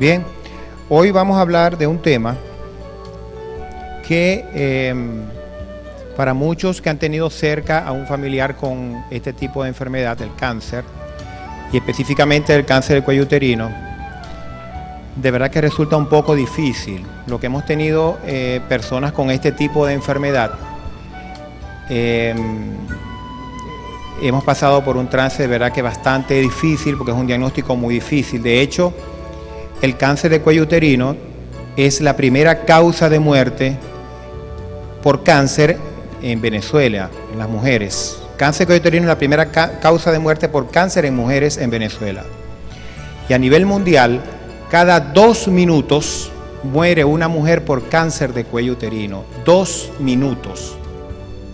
Bien, hoy vamos a hablar de un tema que para muchos que han tenido cerca a un familiar con este tipo de enfermedad, el cáncer, y específicamente el cáncer del cuello uterino, de verdad que resulta un poco difícil. Lo que hemos tenido personas con este tipo de enfermedad, hemos pasado por un trance de verdad que bastante difícil, porque es un diagnóstico muy difícil. De hecho, el cáncer de cuello uterino es la primera causa de muerte por cáncer en Venezuela, en las mujeres. Cáncer de cuello uterino es la primera causa de muerte por cáncer en mujeres en Venezuela. Y a nivel mundial, cada 2 minutos muere una mujer por cáncer de cuello uterino. 2 minutos.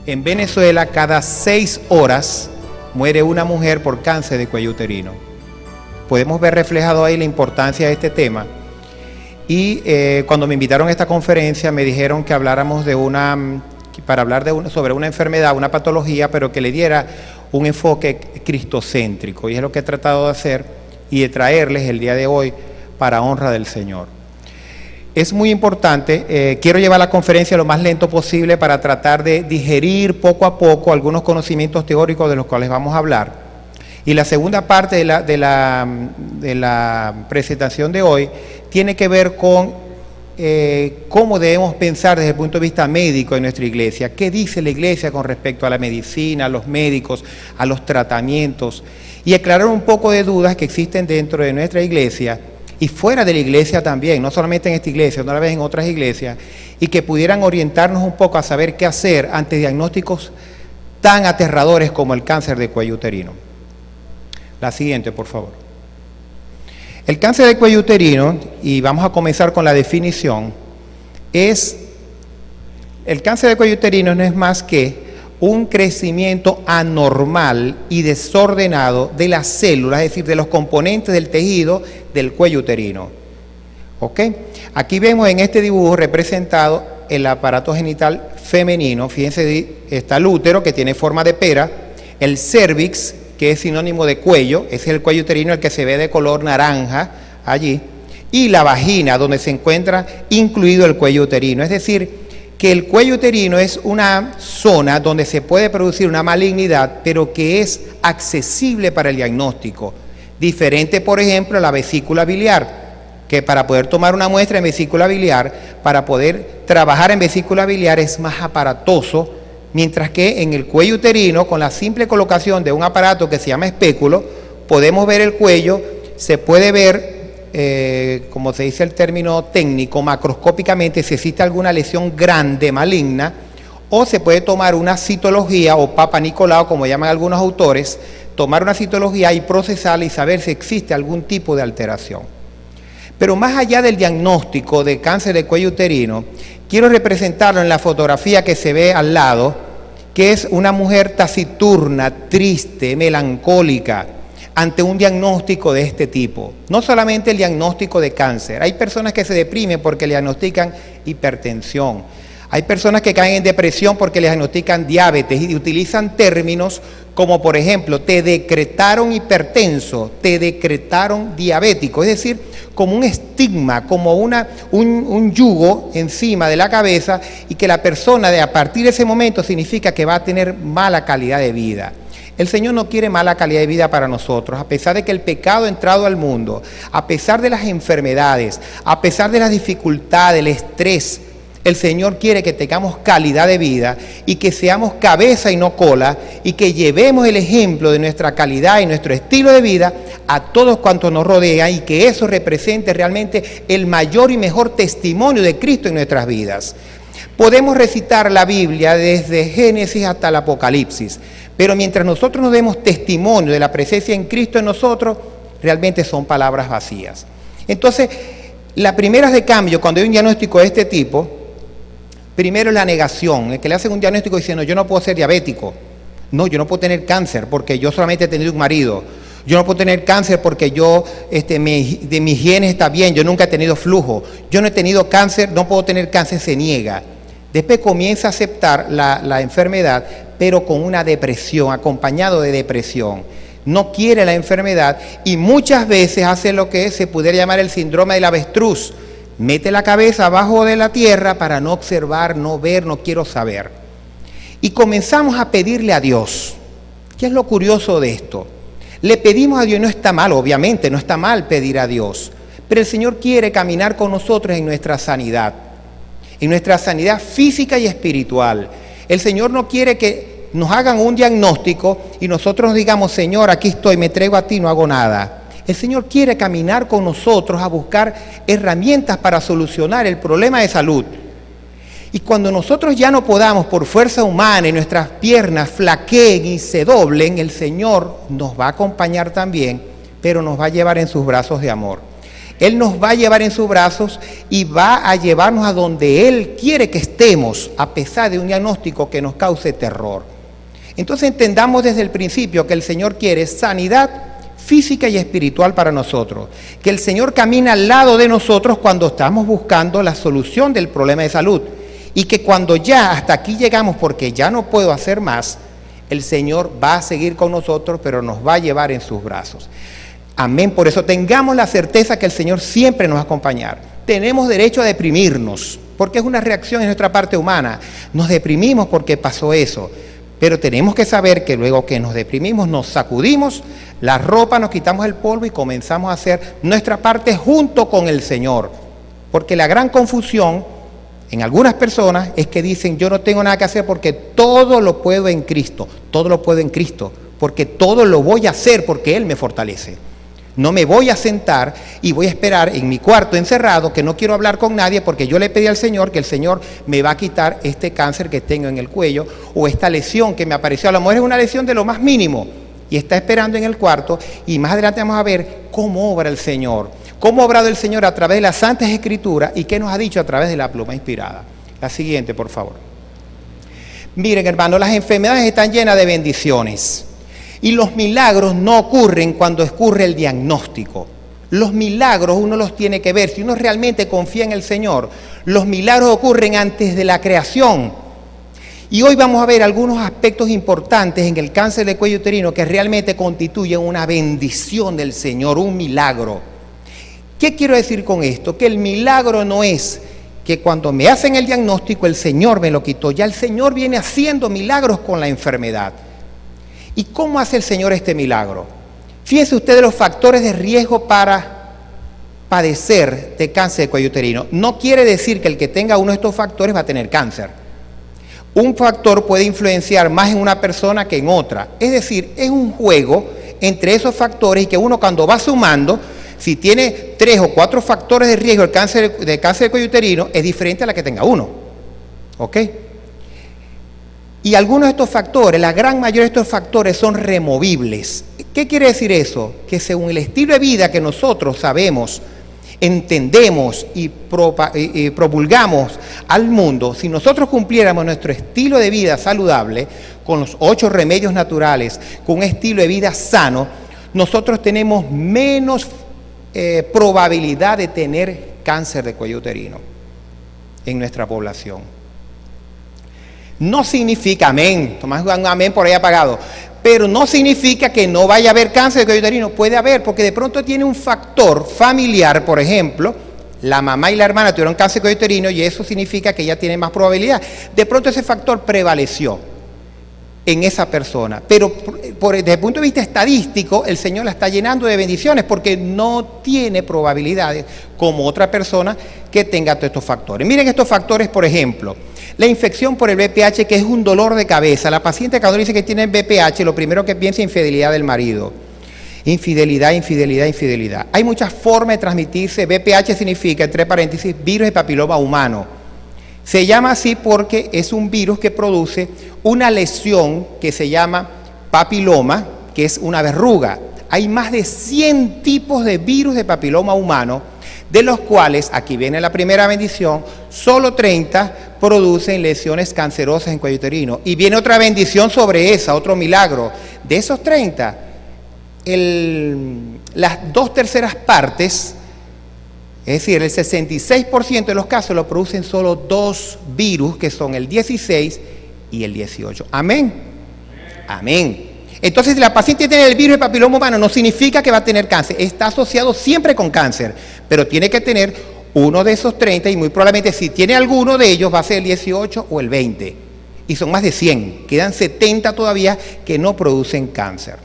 En Venezuela, cada 6 horas muere una mujer por cáncer de cuello uterino. Podemos ver reflejado ahí la importancia de este tema. Y cuando me invitaron a esta conferencia, me dijeron que habláramos sobre una enfermedad, una patología, pero que le diera un enfoque cristocéntrico. Y es lo que he tratado de hacer y de traerles el día de hoy para honra del Señor. Es muy importante, quiero llevar la conferencia lo más lento posible para tratar de digerir poco a poco algunos conocimientos teóricos de los cuales vamos a hablar. Y la segunda parte de la presentación de hoy tiene que ver con cómo debemos pensar desde el punto de vista médico en nuestra iglesia. ¿Qué dice la iglesia con respecto a la medicina, a los médicos, a los tratamientos? Y aclarar un poco de dudas que existen dentro de nuestra iglesia y fuera de la iglesia también, no solamente en esta iglesia, no la vez en otras iglesias, y que pudieran orientarnos un poco a saber qué hacer ante diagnósticos tan aterradores como el cáncer de cuello uterino. La siguiente, por favor. El cáncer de cuello uterino, y vamos a comenzar con la definición, el cáncer de cuello uterino no es más que un crecimiento anormal y desordenado de las células, es decir, de los componentes del tejido del cuello uterino. ¿Ok? Aquí vemos en este dibujo representado el aparato genital femenino. Fíjense, está el útero, que tiene forma de pera, el cérvix, que es sinónimo de cuello, ese es el cuello uterino, el que se ve de color naranja allí, y la vagina, donde se encuentra incluido el cuello uterino. Es decir, que el cuello uterino es una zona donde se puede producir una malignidad, pero que es accesible para el diagnóstico. Diferente, por ejemplo, a la vesícula biliar, que para poder tomar una muestra en vesícula biliar, para poder trabajar en vesícula biliar es más aparatoso, mientras que en el cuello uterino, con la simple colocación de un aparato que se llama espéculo, podemos ver el cuello, se puede ver, como se dice el término técnico, macroscópicamente si existe alguna lesión grande, maligna, o se puede tomar una citología o Papa Nicolau, como llaman algunos autores, tomar una citología y procesarla y saber si existe algún tipo de alteración. Pero más allá del diagnóstico de cáncer de cuello uterino, quiero representarlo en la fotografía que se ve al lado, que es una mujer taciturna, triste, melancólica, ante un diagnóstico de este tipo. No solamente el diagnóstico de cáncer, hay personas que se deprimen porque le diagnostican hipertensión, hay personas que caen en depresión porque le diagnostican diabetes y utilizan términos como, por ejemplo, te decretaron hipertenso, te decretaron diabético, es decir, como un estigma, como un yugo encima de la cabeza, y que la persona a partir de ese momento significa que va a tener mala calidad de vida. El Señor no quiere mala calidad de vida para nosotros, a pesar de que el pecado ha entrado al mundo, a pesar de las enfermedades, a pesar de las dificultades, el estrés. El Señor quiere que tengamos calidad de vida y que seamos cabeza y no cola, y que llevemos el ejemplo de nuestra calidad y nuestro estilo de vida a todos cuantos nos rodean, y que eso represente realmente el mayor y mejor testimonio de Cristo en nuestras vidas. Podemos recitar la Biblia desde Génesis hasta el Apocalipsis, pero mientras nosotros nos demos testimonio de la presencia en Cristo en nosotros, realmente son palabras vacías. Entonces, las primeras de cambio cuando hay un diagnóstico de este tipo, primero es la negación, el que le hacen un diagnóstico diciendo yo no puedo ser diabético, no, yo no puedo tener cáncer porque yo solamente he tenido un marido, yo no puedo tener cáncer porque yo, de mi higiene está bien, yo nunca he tenido flujo, yo no he tenido cáncer, no puedo tener cáncer, se niega. Después comienza a aceptar la enfermedad, pero con una depresión, acompañado de depresión. no quiere la enfermedad y muchas veces hace lo que se pudiera llamar el síndrome del avestruz. Mete la cabeza abajo de la tierra para no observar, no ver, no quiero saber. Y comenzamos a pedirle a Dios. ¿Qué es lo curioso de esto? Le pedimos a Dios, y no está mal, obviamente, no está mal pedir a Dios, pero el Señor quiere caminar con nosotros en nuestra sanidad física y espiritual. El Señor no quiere que nos hagan un diagnóstico y nosotros digamos, Señor, aquí estoy, me entrego a ti, no hago nada. El Señor quiere caminar con nosotros a buscar herramientas para solucionar el problema de salud. Y cuando nosotros ya no podamos por fuerza humana y nuestras piernas flaqueen y se doblen, el Señor nos va a acompañar también, pero nos va a llevar en sus brazos de amor. Él nos va a llevar en sus brazos y va a llevarnos a donde Él quiere que estemos, a pesar de un diagnóstico que nos cause terror. Entonces entendamos desde el principio que el Señor quiere sanidad física y espiritual para nosotros, que el Señor camina al lado de nosotros cuando estamos buscando la solución del problema de salud, y que cuando ya hasta aquí llegamos porque ya no puedo hacer más, el Señor va a seguir con nosotros, pero nos va a llevar en sus brazos. Amén. Por eso tengamos la certeza que el Señor siempre nos va a acompañar. Tenemos derecho a deprimirnos, porque es una reacción en nuestra parte humana. Nos deprimimos porque pasó eso, pero tenemos que saber que luego que nos deprimimos, nos sacudimos la ropa, nos quitamos el polvo y comenzamos a hacer nuestra parte junto con el Señor. Porque la gran confusión en algunas personas es que dicen, yo no tengo nada que hacer porque todo lo puedo en Cristo. Todo lo puedo en Cristo, porque todo lo voy a hacer porque Él me fortalece. No me voy a sentar y voy a esperar en mi cuarto encerrado, que no quiero hablar con nadie porque yo le pedí al Señor que el Señor me va a quitar este cáncer que tengo en el cuello o esta lesión que me apareció. A lo mejor es una lesión de lo más mínimo y está esperando en el cuarto, y más adelante vamos a ver cómo obra el Señor. ¿Cómo ha obrado el Señor a través de las Santas Escrituras y qué nos ha dicho a través de la pluma inspirada? La siguiente, por favor. Miren, hermanos, las enfermedades están llenas de bendiciones y los milagros no ocurren cuando ocurre el diagnóstico. Los milagros uno los tiene que ver. Si uno realmente confía en el Señor, los milagros ocurren antes de la creación. Y hoy vamos a ver algunos aspectos importantes en el cáncer de cuello uterino que realmente constituyen una bendición del Señor, un milagro. ¿Qué quiero decir con esto? Que el milagro no es que cuando me hacen el diagnóstico el Señor me lo quitó. Ya el Señor viene haciendo milagros con la enfermedad. ¿Y cómo hace el Señor este milagro? Fíjense ustedes los factores de riesgo para padecer de cáncer de cuello uterino. No quiere decir que el que tenga uno de estos factores va a tener cáncer. Un factor puede influenciar más en una persona que en otra. Es decir, es un juego entre esos factores y que uno cuando va sumando, si tiene 3 o 4 factores de riesgo de cáncer de cuello uterino, es diferente a la que tenga uno. ¿Ok? Y algunos de estos factores, la gran mayoría de estos factores son removibles. ¿Qué quiere decir eso? Que según el estilo de vida que nosotros sabemos, entendemos y promulgamos al mundo, si nosotros cumpliéramos nuestro estilo de vida saludable, con los 8 remedios naturales, con un estilo de vida sano, nosotros tenemos menos probabilidad de tener cáncer de cuello uterino en nuestra población. No significa, amén, Tomás un amén por ahí apagado, pero no significa que no vaya a haber cáncer de cuello uterino. Puede haber, porque de pronto tiene un factor familiar, por ejemplo, la mamá y la hermana tuvieron cáncer de cuello uterino y eso significa que ella tiene más probabilidad. De pronto ese factor prevaleció en esa persona, pero desde el punto de vista estadístico el Señor la está llenando de bendiciones porque no tiene probabilidades como otra persona que tenga todos estos factores. Miren estos factores, por ejemplo, la infección por el VPH, que es un dolor de cabeza. La paciente cuando dice que tiene VPH, lo primero que piensa es infidelidad del marido. Infidelidad, infidelidad, infidelidad. Hay muchas formas de transmitirse. VPH significa, entre paréntesis, virus de papiloma humano. Se llama así porque es un virus que produce una lesión que se llama papiloma, que es una verruga. Hay más de 100 tipos de virus de papiloma humano, de los cuales, aquí viene la primera bendición, solo 30 producen lesiones cancerosas en cuello uterino. Y viene otra bendición sobre esa, otro milagro. De esos 30, las 2/3 partes, es decir, el 66% de los casos lo producen solo 2 virus, que son el 16 y el 18. Amén. Amén. Entonces, si la paciente tiene el virus del papiloma humano, no significa que va a tener cáncer. Está asociado siempre con cáncer, pero tiene que tener uno de esos 30 y muy probablemente si tiene alguno de ellos va a ser el 18 o el 20. Y son más de 100. Quedan 70 todavía que no producen cáncer.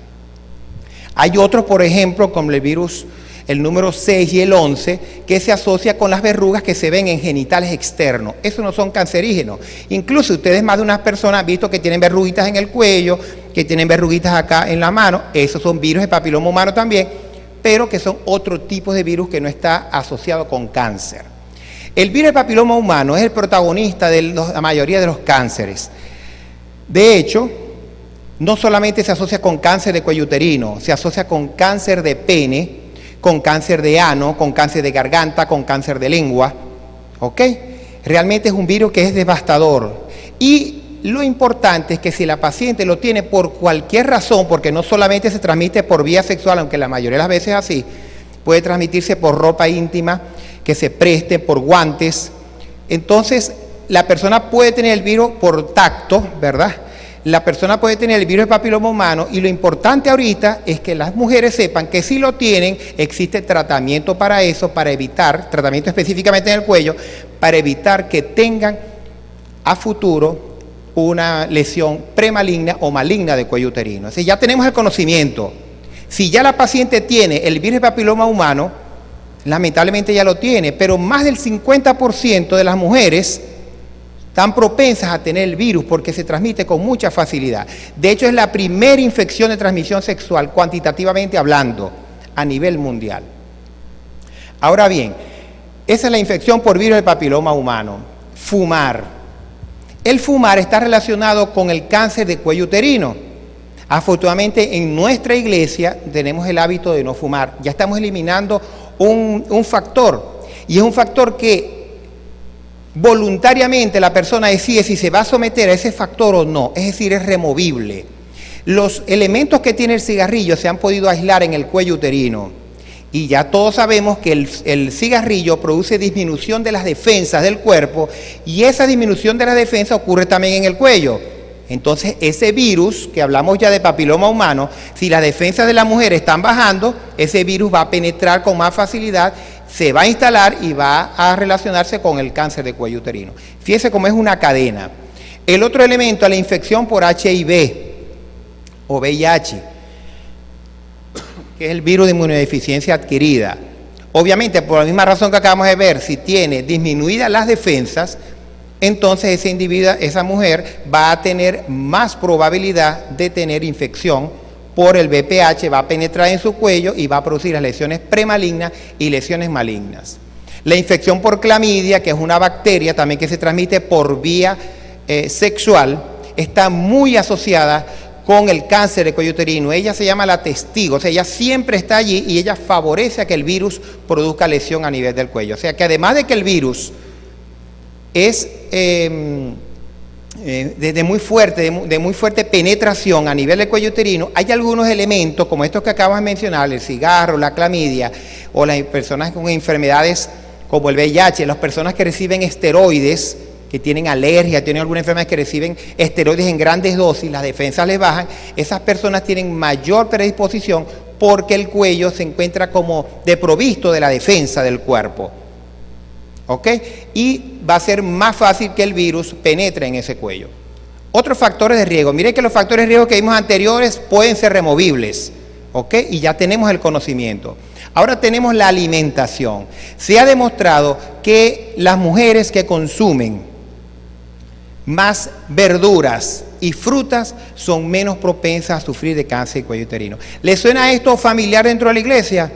Hay otros, por ejemplo, como el virus, el número 6 y el 11, que se asocia con las verrugas que se ven en genitales externos. Esos no son cancerígenos. Incluso ustedes, más de unas personas, han visto que tienen verruguitas en el cuello, que tienen verruguitas acá en la mano. Esos son virus de papiloma humano también, pero que son otro tipo de virus que no está asociado con cáncer. El virus de papiloma humano es el protagonista de la mayoría de los cánceres. De hecho, no solamente se asocia con cáncer de cuello uterino, se asocia con cáncer de pene, con cáncer de ano, con cáncer de garganta, con cáncer de lengua, ¿ok? Realmente es un virus que es devastador. Y lo importante es que si la paciente lo tiene por cualquier razón, porque no solamente se transmite por vía sexual, aunque la mayoría de las veces es así, puede transmitirse por ropa íntima, que se preste, por guantes. Entonces, la persona puede tener el virus por tacto, ¿verdad? La persona puede tener el virus de papiloma humano y lo importante ahorita es que las mujeres sepan que si lo tienen, existe tratamiento para eso, para evitar, tratamiento específicamente en el cuello, para evitar que tengan a futuro una lesión premaligna o maligna de cuello uterino. Así ya tenemos el conocimiento. Si ya la paciente tiene el virus de papiloma humano, lamentablemente ya lo tiene, pero más del 50% de las mujeres están propensas a tener el virus porque se transmite con mucha facilidad. De hecho, es la primera infección de transmisión sexual, cuantitativamente hablando, a nivel mundial. Ahora bien, esa es la infección por virus del papiloma humano. Fumar. El fumar está relacionado con el cáncer de cuello uterino. Afortunadamente, en nuestra iglesia tenemos el hábito de no fumar. Ya estamos eliminando un factor, y es un factor que voluntariamente la persona decide si se va a someter a ese factor o no, es decir, es removible. Los elementos que tiene el cigarrillo se han podido aislar en el cuello uterino y ya todos sabemos que el cigarrillo produce disminución de las defensas del cuerpo y esa disminución de la defensa ocurre también en el cuello. Entonces ese virus, que hablamos ya de papiloma humano, si las defensas de la mujer están bajando, ese virus va a penetrar con más facilidad, se va a instalar y va a relacionarse con el cáncer de cuello uterino. Fíjese cómo es una cadena. El otro elemento es la infección por HIV o VIH, que es el virus de inmunodeficiencia adquirida. Obviamente, por la misma razón que acabamos de ver, si tiene disminuidas las defensas, entonces ese individuo, esa mujer, va a tener más probabilidad de tener infección por el VPH, va a penetrar en su cuello y va a producir las lesiones premalignas y lesiones malignas. La infección por clamidia, que es una bacteria también que se transmite por vía sexual, está muy asociada con el cáncer de cuello uterino. Ella se llama la testigo, o sea, ella siempre está allí y ella favorece a que el virus produzca lesión a nivel del cuello. O sea, que además de que el virus es de muy fuerte penetración a nivel del cuello uterino, hay algunos elementos como estos que acabas de mencionar, el cigarro, la clamidia, o las personas con enfermedades como el VIH, las personas que reciben esteroides, que tienen alergia, tienen alguna enfermedad que reciben esteroides en grandes dosis, las defensas les bajan, esas personas tienen mayor predisposición porque el cuello se encuentra como desprovisto de la defensa del cuerpo. ¿Ok? Y va a ser más fácil que el virus penetre en ese cuello. Otros factores de riesgo. Miren que los factores de riesgo que vimos anteriores pueden ser removibles. ¿Ok? Y ya tenemos el conocimiento. Ahora tenemos la alimentación. Se ha demostrado que las mujeres que consumen más verduras y frutas son menos propensas a sufrir de cáncer de cuello uterino. ¿Les suena esto familiar dentro de la iglesia?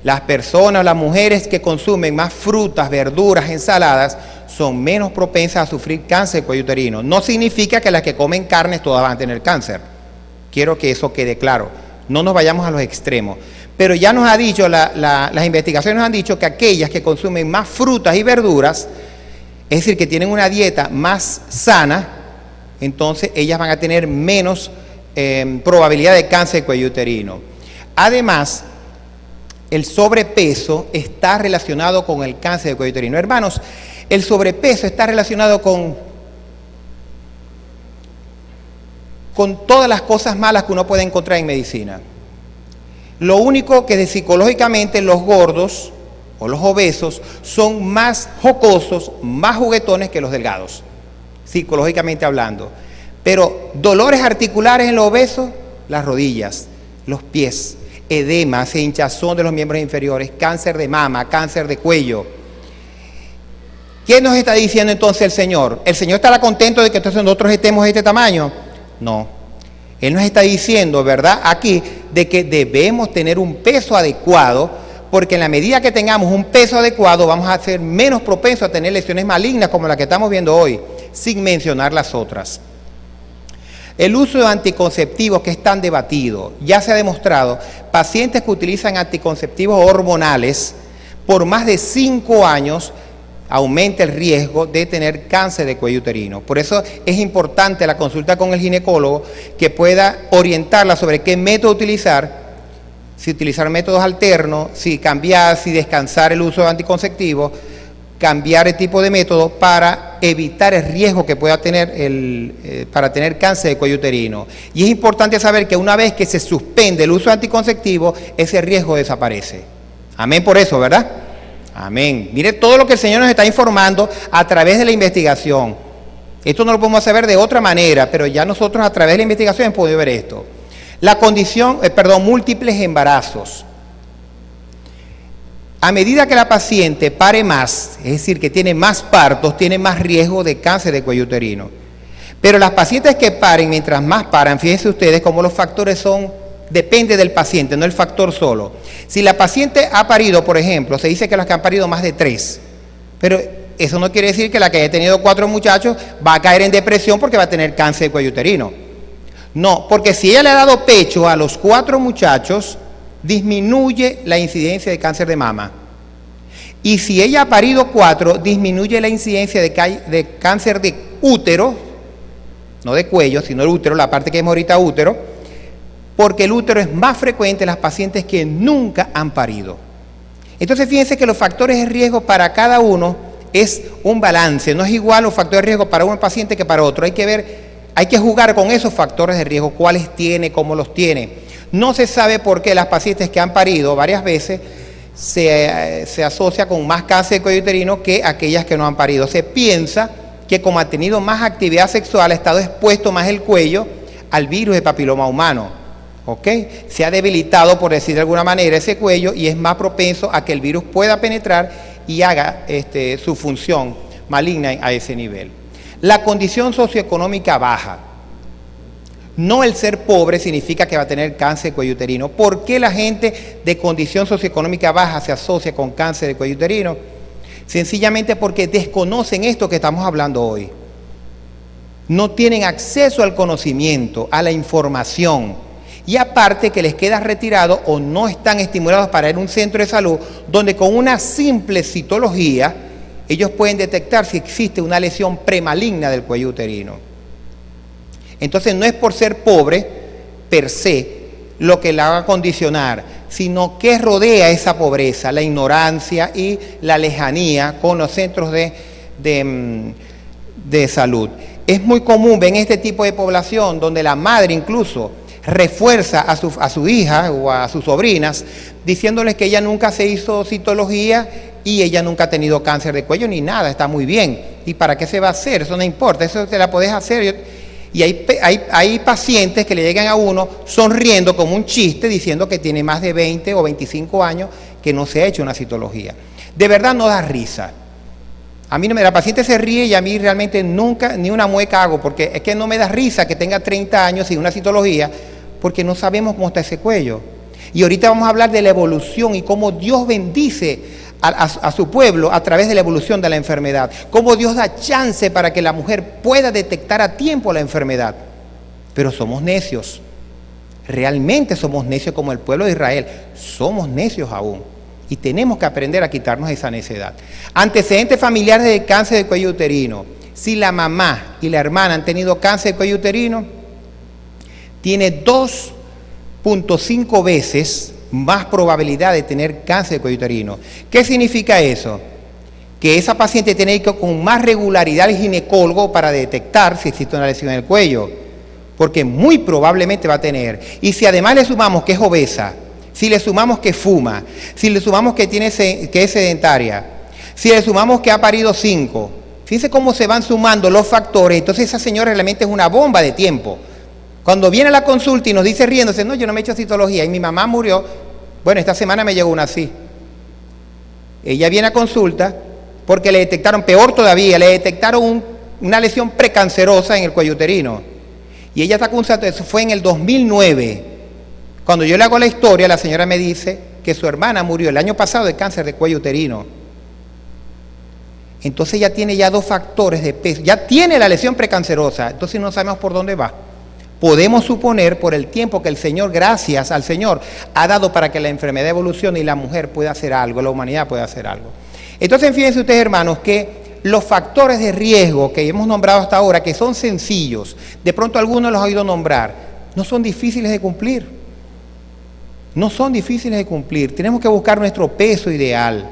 Las personas, las mujeres que consumen más frutas, verduras, ensaladas, son menos propensas a sufrir cáncer de cuello uterino. No significa que las que comen carnes todas van a tener cáncer. Quiero que eso quede claro. No nos vayamos a los extremos. Pero ya nos ha dicho, las investigaciones nos han dicho que aquellas que consumen más frutas y verduras, es decir, que tienen una dieta más sana, entonces ellas van a tener menos probabilidad de cáncer de cuello uterino. Además, el sobrepeso está relacionado con el cáncer de cuello uterino. Hermanos, el sobrepeso está relacionado con con todas las cosas malas que uno puede encontrar en medicina. Lo único que psicológicamente los gordos o los obesos son más jocosos, más juguetones que los delgados, psicológicamente hablando. Pero dolores articulares en los obesos, las rodillas, los pies, edema, hinchazón de los miembros inferiores, cáncer de mama, cáncer de cuello. ¿Qué nos está diciendo entonces el Señor? ¿El Señor estará contento de que entonces nosotros estemos de este tamaño? No. Él nos está diciendo, ¿verdad?, aquí, de que debemos tener un peso adecuado, porque en la medida que tengamos un peso adecuado vamos a ser menos propensos a tener lesiones malignas como la que estamos viendo hoy, sin mencionar las otras. El uso de anticonceptivos, que es tan debatido, ya se ha demostrado, pacientes que utilizan anticonceptivos hormonales por más de 5 años aumenta el riesgo de tener cáncer de cuello uterino. Por eso es importante la consulta con el ginecólogo, que pueda orientarla sobre qué método utilizar, si utilizar métodos alternos, si cambiar, si descansar el uso de anticonceptivos, cambiar el tipo de método para evitar el riesgo que pueda tener para tener cáncer de cuello uterino. Y es importante saber que una vez que se suspende el uso de anticonceptivos, ese riesgo desaparece. Amén por eso, ¿verdad? Amén. Mire todo lo que el Señor nos está informando a través de la investigación. Esto no lo podemos saber de otra manera, pero ya nosotros a través de la investigación hemos podido ver esto. La condición, múltiples embarazos. A medida que la paciente pare más, es decir, que tiene más partos, tiene más riesgo de cáncer de cuello uterino. Pero las pacientes que paren, mientras más paran, fíjense ustedes cómo los factores son, depende del paciente, no el factor solo. Si la paciente ha parido, por ejemplo, se dice que las que han parido más de 3, pero eso no quiere decir que la que haya tenido 4 muchachos va a caer en depresión porque va a tener cáncer de cuello uterino. No, porque si ella le ha dado pecho a los 4 muchachos, disminuye la incidencia de cáncer de mama. Y si ella ha parido 4, disminuye la incidencia de cáncer de útero, no de cuello, sino el útero, la parte que vemos ahorita útero, porque el útero es más frecuente en las pacientes que nunca han parido. Entonces fíjense que los factores de riesgo para cada uno es un balance, no es igual los factores de riesgo para un paciente que para otro. Hay que ver, hay que jugar con esos factores de riesgo, cuáles tiene, cómo los tiene. No se sabe por qué las pacientes que han parido varias veces se asocia con más cáncer de cuello uterino que aquellas que no han parido. Se piensa que como ha tenido más actividad sexual, ha estado expuesto más el cuello al virus de papiloma humano. ¿Ok? Se ha debilitado, por decir de alguna manera, ese cuello y es más propenso a que el virus pueda penetrar y haga su función maligna a ese nivel. La condición socioeconómica baja. No el ser pobre significa que va a tener cáncer de cuello uterino. ¿Por qué la gente de condición socioeconómica baja se asocia con cáncer de cuello uterino? Sencillamente porque desconocen esto que estamos hablando hoy. No tienen acceso al conocimiento, a la información. Y aparte que les queda retirado o no están estimulados para ir a un centro de salud donde con una simple citología ellos pueden detectar si existe una lesión premaligna del cuello uterino. Entonces no es por ser pobre per se lo que la haga condicionar, sino que rodea esa pobreza, la ignorancia y la lejanía con los centros de salud. Es muy común ver en este tipo de población donde la madre incluso refuerza a su hija o a sus sobrinas diciéndoles que ella nunca se hizo citología y ella nunca ha tenido cáncer de cuello ni nada, está muy bien. ¿Y para qué se va a hacer? Eso no importa, eso te la podés hacer. Y hay pacientes que le llegan a uno sonriendo como un chiste diciendo que tiene más de 20 o 25 años que no se ha hecho una citología. De verdad no da risa. A mí no me, la paciente se ríe y a mí realmente nunca ni una mueca hago porque es que no me da risa que tenga 30 años sin una citología porque no sabemos cómo está ese cuello. Y ahorita vamos a hablar de la evolución y cómo Dios bendice a su pueblo a través de la evolución de la enfermedad. Cómo Dios da chance para que la mujer pueda detectar a tiempo la enfermedad. Pero somos necios. Realmente somos necios como el pueblo de Israel. Somos necios aún. Y tenemos que aprender a quitarnos esa necedad. Antecedentes familiares de cáncer de cuello uterino. Si la mamá y la hermana han tenido cáncer de cuello uterino, tiene 2.5 veces más probabilidad de tener cáncer de cuello uterino. ¿Qué significa eso? Que esa paciente tiene que ir con más regularidad al ginecólogo para detectar si existe una lesión en el cuello. porque muy probablemente va a tener. Y si además le sumamos que es obesa, si le sumamos que fuma, si le sumamos que es sedentaria, si le sumamos que ha parido 5, fíjense cómo se van sumando los factores. Entonces esa señora realmente es una bomba de tiempo. Cuando viene a la consulta y nos dice riéndose, no, yo no me he hecho citología y mi mamá murió, bueno, esta semana me llegó una así. Ella viene a consulta porque le detectaron, peor todavía, le detectaron una lesión precancerosa en el cuello uterino. Y ella está consultando, eso fue en el 2009. Cuando yo le hago la historia, la señora me dice que su hermana murió el año pasado de cáncer de cuello uterino. Entonces ella tiene ya 2 factores de peso, ya tiene la lesión precancerosa, entonces no sabemos por dónde va. Podemos suponer por el tiempo que el Señor, gracias al Señor, ha dado para que la enfermedad evolucione y la mujer pueda hacer algo, la humanidad pueda hacer algo. Entonces fíjense ustedes, hermanos, que los factores de riesgo que hemos nombrado hasta ahora, que son sencillos, de pronto algunos los ha oído nombrar, no son difíciles de cumplir. No son difíciles de cumplir. Tenemos que buscar nuestro peso ideal.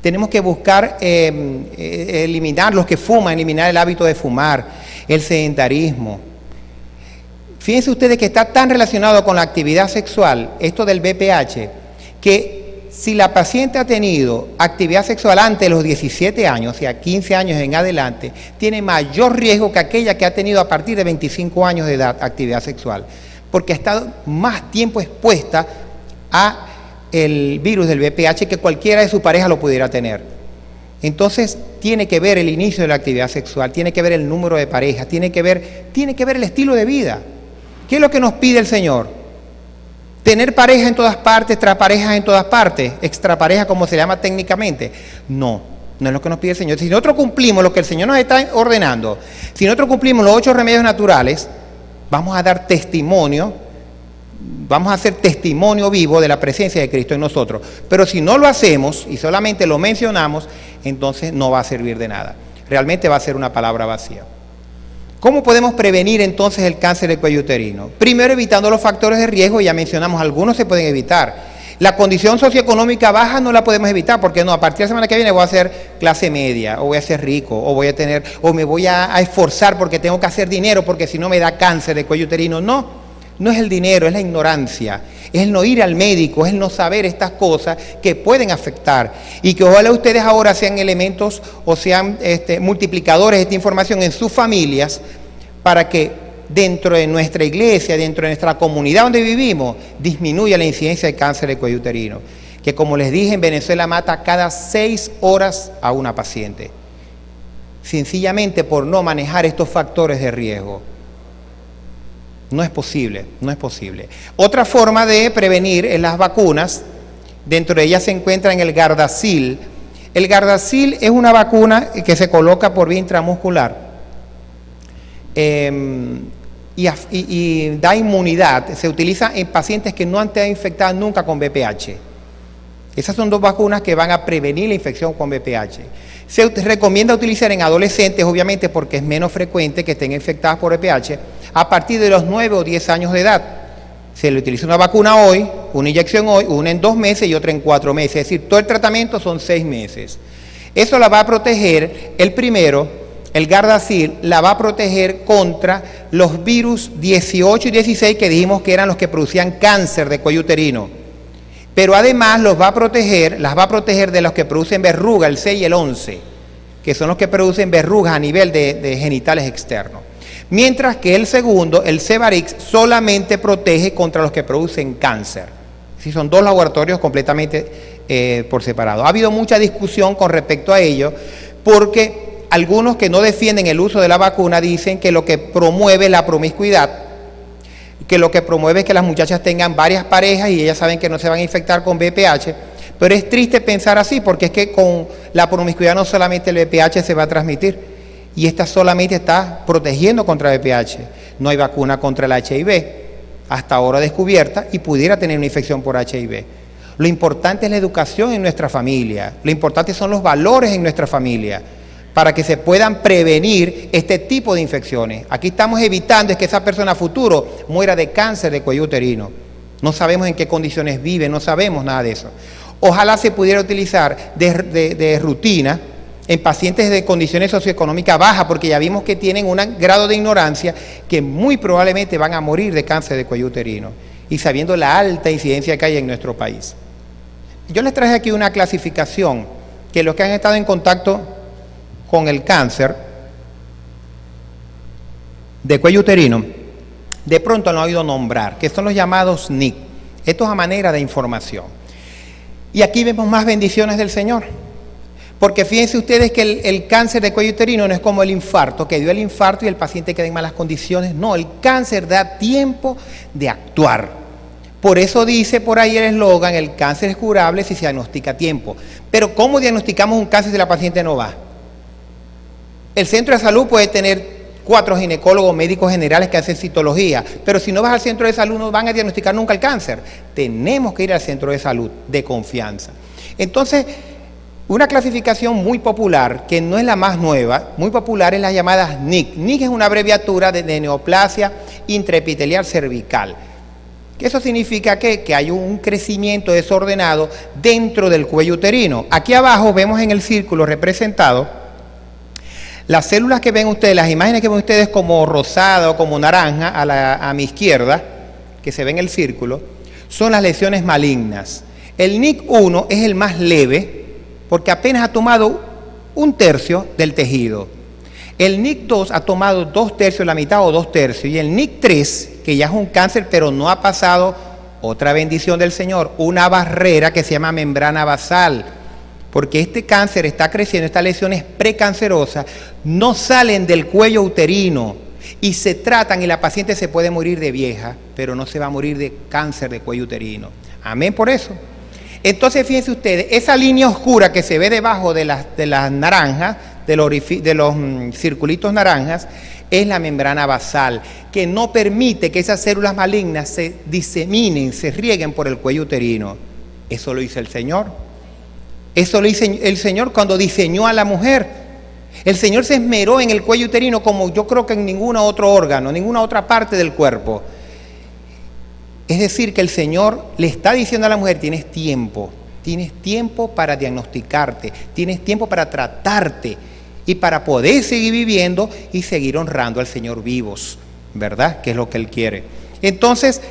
Tenemos que buscar eliminar los que fuman, eliminar el hábito de fumar, el sedentarismo. Fíjense ustedes que está tan relacionado con la actividad sexual, esto del BPH, que si la paciente ha tenido actividad sexual antes de los 17 años, o sea, 15 años en adelante, tiene mayor riesgo que aquella que ha tenido a partir de 25 años de edad actividad sexual, porque ha estado más tiempo expuesta a el virus del VPH que cualquiera de su pareja lo pudiera tener. Entonces tiene que ver el inicio de la actividad sexual, tiene que ver el número de parejas, tiene que ver el estilo de vida. ¿Qué es lo que nos pide el Señor? ¿Tener pareja en todas partes, traparejas en todas partes, extrapareja como se llama técnicamente? No, no es lo que nos pide el Señor. Si nosotros cumplimos lo que el Señor nos está ordenando, si nosotros cumplimos los 8 remedios naturales, vamos a dar testimonio, vamos a hacer testimonio vivo de la presencia de Cristo en nosotros. Pero si no lo hacemos y solamente lo mencionamos, entonces no va a servir de nada. Realmente va a ser una palabra vacía. ¿Cómo podemos prevenir entonces el cáncer de cuello uterino? Primero, evitando los factores de riesgo, ya mencionamos, algunos se pueden evitar. La condición socioeconómica baja no la podemos evitar, porque no, a partir de la semana que viene voy a ser clase media, o voy a ser rico, o voy a tener, o me voy a esforzar porque tengo que hacer dinero, porque si no me da cáncer de cuello uterino. No, no es el dinero, es la ignorancia, es el no ir al médico, es el no saber estas cosas que pueden afectar, y que ojalá ustedes ahora sean elementos o sean multiplicadores de esta información en sus familias, para que dentro de nuestra iglesia, dentro de nuestra comunidad donde vivimos, disminuya la incidencia de cáncer de cuello uterino, que como les dije, en Venezuela mata cada 6 horas a una paciente, sencillamente por no manejar estos factores de riesgo. No es posible, no es posible. Otra forma de prevenir es las vacunas. Dentro de ellas se encuentra el Gardasil. El Gardasil es una vacuna que se coloca por vía intramuscular y da inmunidad. Se utiliza en pacientes que no han estado infectados nunca con VPH. Esas son 2 vacunas que van a prevenir la infección con VPH. Se recomienda utilizar en adolescentes, obviamente porque es menos frecuente que estén infectadas por VPH, a partir de los 9 o 10 años de edad. Se le utiliza una vacuna hoy, una inyección hoy, una en 2 meses y otra en 4 meses. Es decir, todo el tratamiento son 6 meses. Eso la va a proteger, el Gardasil, la va a proteger contra los virus 18 y 16 que dijimos que eran los que producían cáncer de cuello uterino. Pero además las va a proteger de los que producen verruga, el 6 y el 11, que son los que producen verrugas a nivel de genitales externos. Mientras que el segundo, el Cevarix, solamente protege contra los que producen cáncer. Sí, son 2 laboratorios completamente por separado. Ha habido mucha discusión con respecto a ello, porque algunos que no defienden el uso de la vacuna dicen que lo que promueve es la promiscuidad, que lo que promueve es que las muchachas tengan varias parejas y ellas saben que no se van a infectar con VPH, pero es triste pensar así, porque es que con la promiscuidad no solamente el VPH se va a transmitir, y esta solamente está protegiendo contra VPH. No hay vacuna contra el HIV, hasta ahora descubierta, y pudiera tener una infección por HIV. Lo importante es la educación en nuestra familia, lo importante son los valores en nuestra familia, para que se puedan prevenir este tipo de infecciones. Aquí estamos evitando es que esa persona a futuro muera de cáncer de cuello uterino. No sabemos en qué condiciones vive, no sabemos nada de eso. Ojalá se pudiera utilizar de rutina en pacientes de condiciones socioeconómicas bajas, porque ya vimos que tienen un grado de ignorancia que muy probablemente van a morir de cáncer de cuello uterino, y sabiendo la alta incidencia que hay en nuestro país. Yo les traje aquí una clasificación que los que han estado en contacto con el cáncer de cuello uterino de pronto no han oído nombrar, que son los llamados NIC. Esto es a manera de información. Y aquí vemos más bendiciones del Señor. Porque fíjense ustedes que el cáncer de cuello uterino no es como el infarto, que dio el infarto y el paciente queda en malas condiciones. No, el cáncer da tiempo de actuar. Por eso dice por ahí el eslogan, el cáncer es curable si se diagnostica a tiempo. Pero ¿cómo diagnosticamos un cáncer si la paciente no va? El centro de salud puede tener 4 ginecólogos, médicos generales que hacen citología, pero si no vas al centro de salud no van a diagnosticar nunca el cáncer. Tenemos que ir al centro de salud de confianza. Entonces, una clasificación muy popular, que no es la más nueva, muy popular, es las llamadas NIC. NIC es una abreviatura de neoplasia intraepitelial cervical. Eso significa que hay un crecimiento desordenado dentro del cuello uterino. Aquí abajo vemos en el círculo representado las células que ven ustedes, las imágenes que ven ustedes como rosada o como naranja a mi izquierda, que se ve en el círculo, son las lesiones malignas. El NIC1 es el más leve, porque apenas ha tomado 1/3 del tejido. El NIC2 ha tomado 2/3, la mitad o 2/3. Y el NIC3, que ya es un cáncer, pero no ha pasado, otra bendición del Señor, una barrera que se llama membrana basal. Porque este cáncer está creciendo, estas lesiones precancerosas no salen del cuello uterino y se tratan y la paciente se puede morir de vieja, pero no se va a morir de cáncer de cuello uterino. Amén por eso. Entonces fíjense ustedes, esa línea oscura que se ve debajo de las naranjas, de los circulitos naranjas, es la membrana basal, que no permite que esas células malignas se diseminen, se rieguen por el cuello uterino. Eso lo hizo el Señor. Eso lo hizo el Señor cuando diseñó a la mujer. El Señor se esmeró en el cuello uterino como yo creo que en ningún otro órgano, ninguna otra parte del cuerpo. Es decir, que el Señor le está diciendo a la mujer, tienes tiempo para diagnosticarte, tienes tiempo para tratarte y para poder seguir viviendo y seguir honrando al Señor vivos, ¿verdad? Que es lo que Él quiere. Entonces,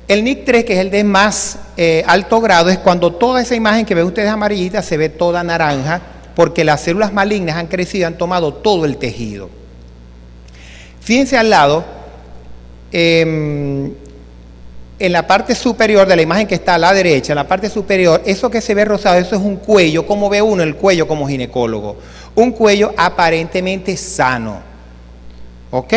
el NIC3, que es el de más alto grado, es cuando toda esa imagen que ven ustedes amarillita se ve toda naranja, porque las células malignas han crecido, han tomado todo el tejido. Fíjense al lado, en la parte superior de la imagen que está a la derecha, en la parte superior, eso que se ve rosado, eso es un cuello. ¿Cómo ve uno el cuello como ginecólogo? Un cuello aparentemente sano. ¿Ok?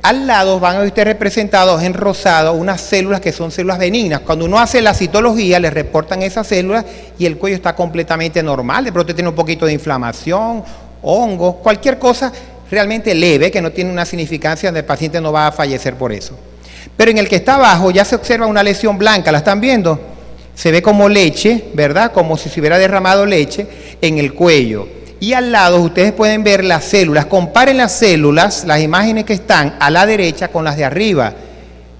Al lado van a ver ustedes representados en rosado unas células que son células benignas. Cuando uno hace la citología, le reportan esas células y el cuello está completamente normal. De pronto tiene un poquito de inflamación, hongos, cualquier cosa realmente leve que no tiene una significancia donde el paciente no va a fallecer por eso. Pero en el que está abajo ya se observa una lesión blanca, ¿la están viendo? Se ve como leche, ¿verdad? Como si se hubiera derramado leche en el cuello. Y al lado ustedes pueden ver las células. Comparen las células, las imágenes que están a la derecha con las de arriba.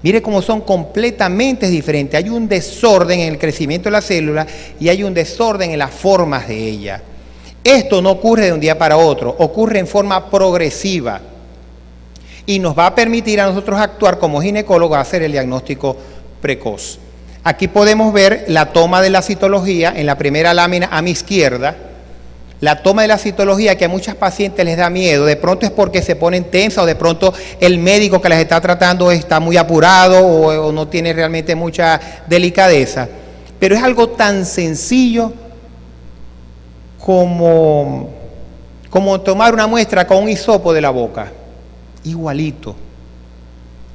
Mire cómo son completamente diferentes. Hay un desorden en el crecimiento de la célula y hay un desorden en las formas de ella. Esto no ocurre de un día para otro, ocurre en forma progresiva. Y nos va a permitir a nosotros actuar como ginecólogos, hacer el diagnóstico precoz. Aquí podemos ver la toma de la citología en la primera lámina a mi izquierda. La toma de la citología que a muchas pacientes les da miedo, de pronto es porque se ponen tensas o de pronto el médico que las está tratando está muy apurado o no tiene realmente mucha delicadeza. Pero es algo tan sencillo como tomar una muestra con un hisopo de la boca. Igualito.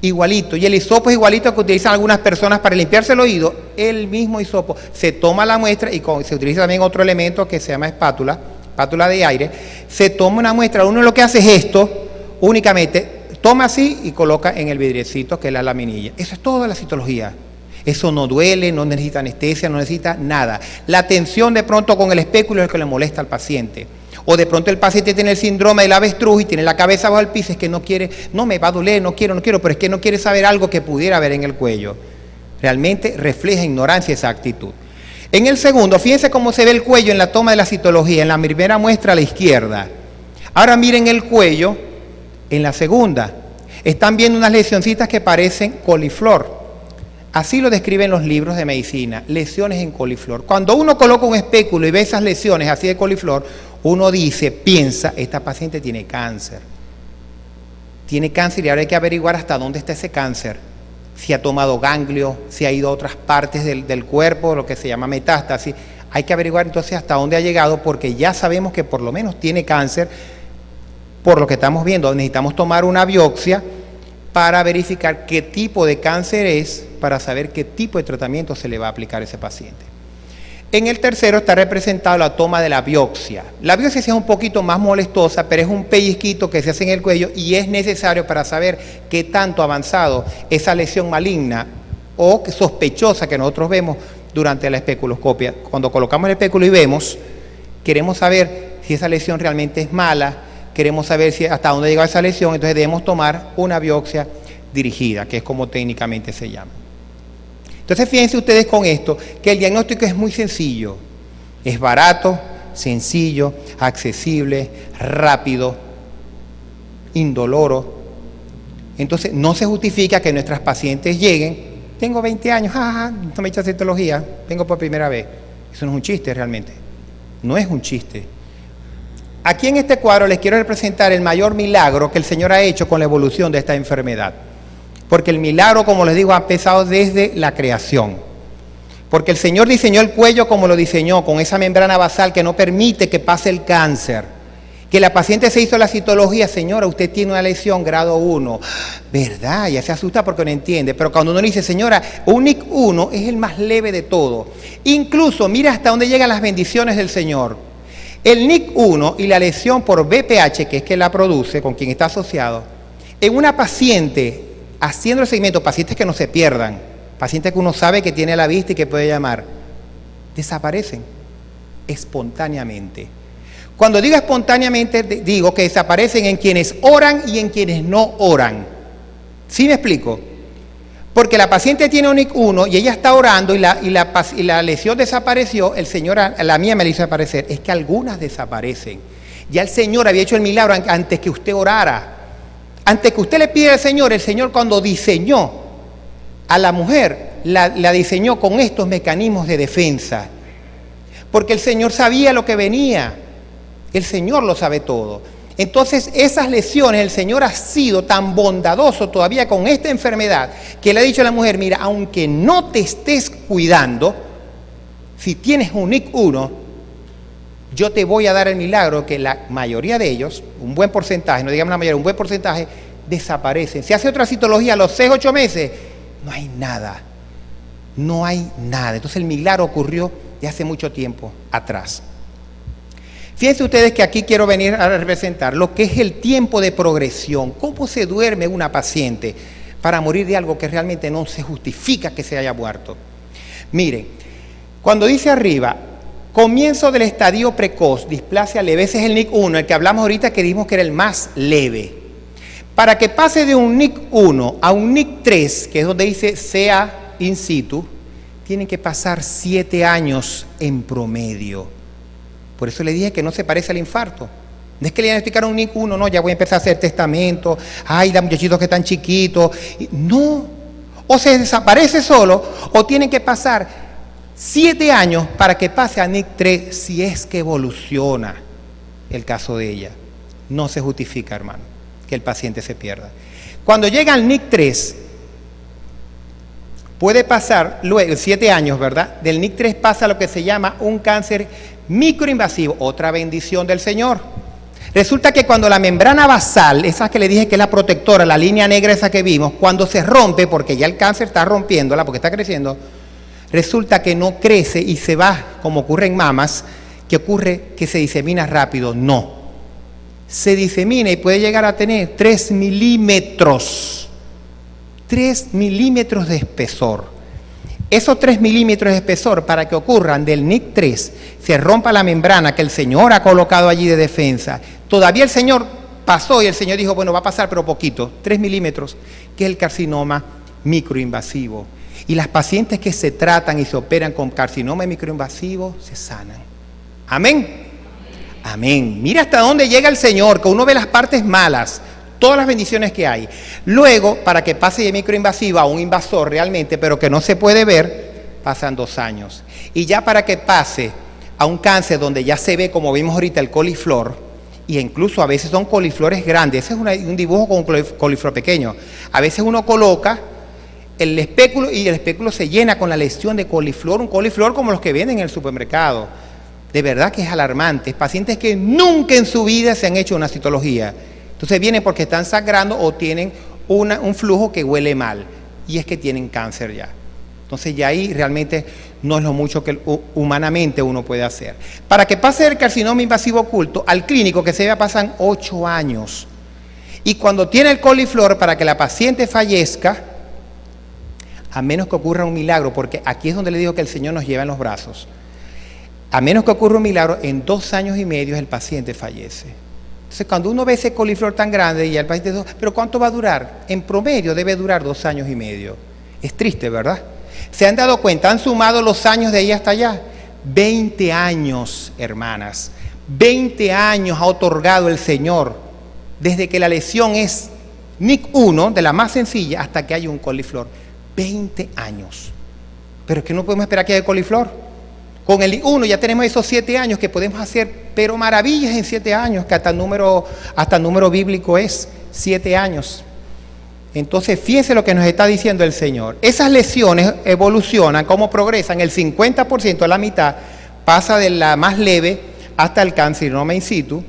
Y el hisopo es igualito que utilizan algunas personas para limpiarse el oído. El mismo hisopo. Se toma la muestra y se utiliza también otro elemento que se llama espátula de aire. Se toma una muestra. Uno lo que hace es esto, únicamente toma así y coloca en el vidriecito que es la laminilla. Eso es toda la citología. Eso no duele, no necesita anestesia, no necesita nada. La tensión de pronto con el espéculo es lo que le molesta al paciente. O de pronto el paciente tiene el síndrome del avestruz y tiene la cabeza bajo el piso, es que no quiere, no me va a doler, no quiero, pero es que no quiere saber algo que pudiera haber en el cuello. Realmente refleja ignorancia esa actitud. En el segundo, fíjense cómo se ve el cuello en la toma de la citología, en la primera muestra a la izquierda. Ahora miren el cuello en la segunda. Están viendo unas lesioncitas que parecen coliflor. Así lo describen los libros de medicina, lesiones en coliflor. Cuando uno coloca un espéculo y ve esas lesiones así de coliflor, uno dice, piensa, esta paciente tiene cáncer. Tiene cáncer y ahora hay que averiguar hasta dónde está ese cáncer. Si ha tomado ganglio, si ha ido a otras partes del cuerpo, lo que se llama metástasis. Hay que averiguar entonces hasta dónde ha llegado porque ya sabemos que por lo menos tiene cáncer. Por lo que estamos viendo, necesitamos tomar una biopsia para verificar qué tipo de cáncer es, para saber qué tipo de tratamiento se le va a aplicar a ese paciente. En el tercero está representado la toma de la biopsia. La biopsia es un poquito más molestosa, pero es un pellizquito que se hace en el cuello y es necesario para saber qué tanto ha avanzado esa lesión maligna o sospechosa que nosotros vemos durante la especuloscopia. Cuando colocamos el espéculo y vemos, queremos saber si esa lesión realmente es mala, queremos saber si hasta dónde llega esa lesión, entonces debemos tomar una biopsia dirigida, que es como técnicamente se llama. Entonces fíjense ustedes con esto, que el diagnóstico es muy sencillo, es barato, sencillo, accesible, rápido, indoloro. Entonces no se justifica que nuestras pacientes lleguen, tengo 20 años, no me he hecho citología, vengo por primera vez. Eso no es un chiste realmente, no es un chiste. Aquí en este cuadro les quiero representar el mayor milagro que el Señor ha hecho con la evolución de esta enfermedad. Porque el milagro, como les digo, ha empezado desde la creación. Porque el Señor diseñó el cuello como lo diseñó, con esa membrana basal que no permite que pase el cáncer. Que la paciente se hizo la citología, señora, usted tiene una lesión grado 1. ¿Verdad? Ya se asusta porque no entiende. Pero cuando uno le dice, señora, un NIC 1 es el más leve de todo. Incluso, mira hasta dónde llegan las bendiciones del Señor. El NIC 1 y la lesión por BPH, que es que la produce, con quien está asociado, en una paciente, haciendo el seguimiento, pacientes que no se pierdan, pacientes que uno sabe que tiene a la vista y que puede llamar, desaparecen espontáneamente. Cuando digo espontáneamente, digo que desaparecen en quienes oran y en quienes no oran. ¿Sí me explico? Porque la paciente tiene un NIC 1 y ella está orando y la lesión desapareció, el Señor, la mía me la hizo desaparecer. Es que algunas desaparecen. Ya el Señor había hecho el milagro antes que usted orara. Antes que usted le pida al Señor, el Señor cuando diseñó a la mujer, la diseñó con estos mecanismos de defensa. Porque el Señor sabía lo que venía. El Señor lo sabe todo. Entonces, esas lesiones, el Señor ha sido tan bondadoso todavía con esta enfermedad, que le ha dicho a la mujer, mira, aunque no te estés cuidando, si tienes un NIC 1, yo te voy a dar el milagro que la mayoría de ellos, un buen porcentaje, no digamos la mayoría, un buen porcentaje, desaparecen. Si hace otra citología a los 6, 8 meses, no hay nada. No hay nada. Entonces el milagro ocurrió de hace mucho tiempo atrás. Fíjense ustedes que aquí quiero venir a representar lo que es el tiempo de progresión. ¿Cómo se duerme una paciente para morir de algo que realmente no se justifica que se haya muerto? Miren, cuando dice arriba, comienzo del estadio precoz, displasia leve, ese es el NIC 1, el que hablamos ahorita que dijimos que era el más leve. Para que pase de un NIC 1 a un NIC 3, que es donde dice sea in situ, tienen que pasar 7 años en promedio. Por eso le dije que no se parece al infarto. No es que le diagnosticaron un NIC 1, no, ya voy a empezar a hacer testamento, ay, da muchachitos que están chiquitos. No, o se desaparece solo, o tienen que pasar 7 años para que pase a NIC 3 si es que evoluciona el caso de ella. No se justifica, hermano, que el paciente se pierda. Cuando llega al NIC 3, puede pasar luego 7 años, ¿verdad? Del NIC 3 pasa a lo que se llama un cáncer microinvasivo, otra bendición del Señor. Resulta que cuando la membrana basal, esa que le dije que es la protectora, la línea negra esa que vimos, cuando se rompe, porque ya el cáncer está rompiéndola, porque está creciendo, resulta que no crece y se va, como ocurre en mamas, que ocurre que se disemina rápido. No. Se disemina y puede llegar a tener 3 milímetros. 3 milímetros de espesor. Esos 3 milímetros de espesor, para que ocurran del NIC 3, se rompa la membrana que el Señor ha colocado allí de defensa. Todavía el Señor pasó y el Señor dijo, bueno, va a pasar pero poquito, 3 milímetros, que es el carcinoma microinvasivo. Y las pacientes que se tratan y se operan con carcinoma microinvasivo se sanan. Amén. Amén. Mira hasta dónde llega el Señor, que uno ve las partes malas, todas las bendiciones que hay. Luego, para que pase de microinvasiva a un invasor realmente, pero que no se puede ver, pasan 2 años. Y ya para que pase a un cáncer donde ya se ve, como vimos ahorita, el coliflor, y incluso a veces son coliflores grandes, ese es un dibujo con un coliflor pequeño. A veces uno coloca el espéculo y el espéculo se llena con la lesión de coliflor, un coliflor como los que venden en el supermercado. De verdad que es alarmante. Pacientes que nunca en su vida se han hecho una citología. Entonces vienen porque están sangrando o tienen un flujo que huele mal. Y es que tienen cáncer ya. Entonces ya ahí realmente no es lo mucho que humanamente uno puede hacer. Para que pase el carcinoma invasivo oculto, al clínico que se vea pasan 8 años. Y cuando tiene el coliflor, para que la paciente fallezca, a menos que ocurra un milagro, porque aquí es donde le digo que el Señor nos lleva en los brazos. A menos que ocurra un milagro, en 2 años y medio el paciente fallece. Entonces, cuando uno ve ese coliflor tan grande y el paciente dice, ¿pero cuánto va a durar? En promedio debe durar 2 años y medio. Es triste, ¿verdad? ¿Se han dado cuenta? Han sumado los años de ahí hasta allá. 20 años, hermanas. 20 años ha otorgado el Señor desde que la lesión es NIC1, de la más sencilla, hasta que haya un coliflor. 20 años. Pero es que no podemos esperar que haya coliflor. Con el NIC1 ya tenemos esos 7 años que podemos hacer, pero maravillas en 7 años, que hasta el número bíblico es 7 años. Entonces, fíjense lo que nos está diciendo el Señor. Esas lesiones evolucionan, ¿cómo progresan? El 50%, a la mitad, pasa de la más leve hasta el carcinoma in situ.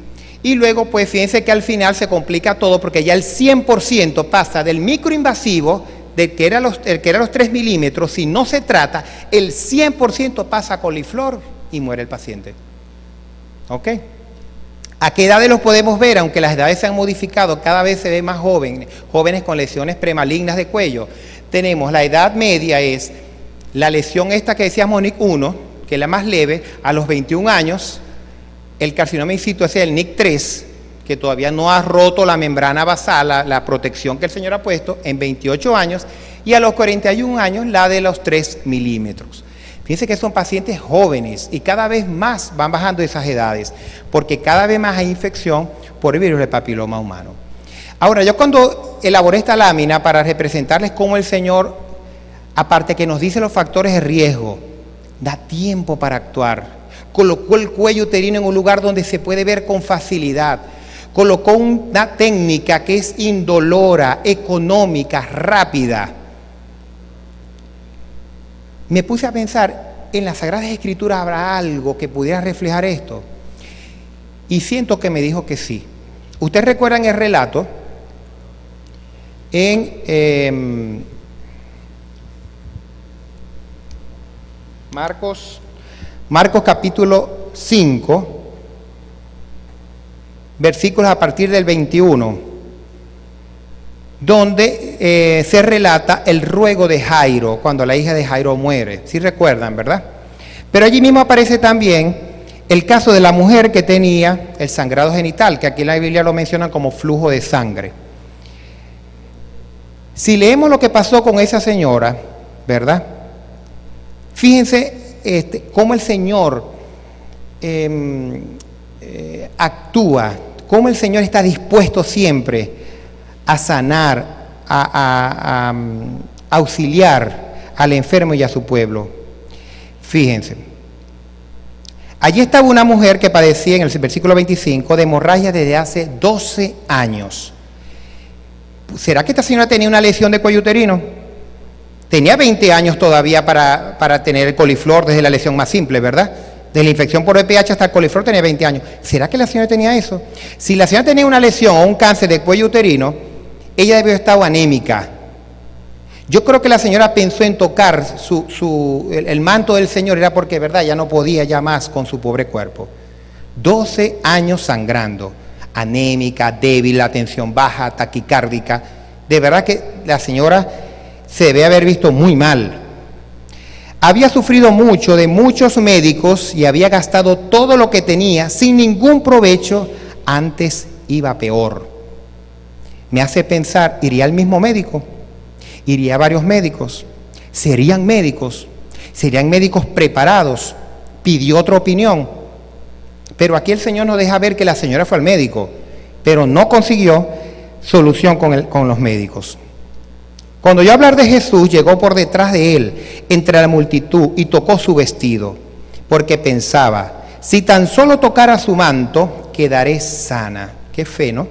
Y luego, pues, fíjense que al final se complica todo, porque ya el 100% pasa del microinvasivo, del que era los 3 milímetros, si no se trata, el 100% pasa a coliflor y muere el paciente. ¿Ok? ¿A qué edades los podemos ver? Aunque las edades se han modificado, cada vez se ve más jóvenes con lesiones premalignas de cuello. Tenemos la edad media, es la lesión esta que decíamos NIC1, que es la más leve, a los 21 años, el carcinoma in situ es el NIC3, que todavía no ha roto la membrana basal, la protección que el Señor ha puesto, en 28 años, y a los 41 años la de los 3 milímetros. Fíjense que son pacientes jóvenes y cada vez más van bajando esas edades, porque cada vez más hay infección por el virus del papiloma humano. Ahora, yo cuando elaboré esta lámina para representarles cómo el Señor, aparte que nos dice los factores de riesgo, da tiempo para actuar, colocó el cuello uterino en un lugar donde se puede ver con facilidad, colocó una técnica que es indolora, económica, rápida. Me puse a pensar, en las Sagradas Escrituras habrá algo que pudiera reflejar esto. Y siento que me dijo que sí. Ustedes recuerdan el relato en Marcos capítulo 5, versículos a partir del 21. Donde se relata el ruego de Jairo, cuando la hija de Jairo muere. ¿Sí recuerdan, verdad? Pero allí mismo aparece también el caso de la mujer que tenía el sangrado genital, que aquí en la Biblia lo mencionan como flujo de sangre. Si leemos lo que pasó con esa señora, ¿verdad? Fíjense cómo el Señor actúa, cómo el Señor está dispuesto siempre a sanar, a auxiliar al enfermo y a su pueblo. Fíjense, allí estaba una mujer que padecía, en el versículo 25, de hemorragia desde hace 12 años. ¿Será que esta señora tenía una lesión de cuello uterino? Tenía 20 años todavía para tener el coliflor desde la lesión más simple, ¿verdad? De la infección por VPH hasta el coliflor tenía 20 años. ¿Será que la señora tenía eso? Si la señora tenía una lesión o un cáncer de cuello uterino, ella debió estar anémica. Yo creo que la señora pensó en tocar el manto del Señor, era porque, verdad, ya no podía ya más con su pobre cuerpo. 12 años sangrando, anémica, débil, la tensión baja, taquicárdica. De verdad que la señora se debe haber visto muy mal. Había sufrido mucho de muchos médicos y había gastado todo lo que tenía sin ningún provecho. Antes iba peor. Me hace pensar, ¿iría al mismo médico? ¿Iría a varios médicos? ¿Serían médicos? ¿Serían médicos preparados? Pidió otra opinión. Pero aquí el Señor nos deja ver que la señora fue al médico, pero no consiguió solución con los médicos. Cuando yo hablar de Jesús, llegó por detrás de él, entre la multitud, y tocó su vestido, porque pensaba, si tan solo tocara su manto, quedaré sana. Qué fe, ¿no?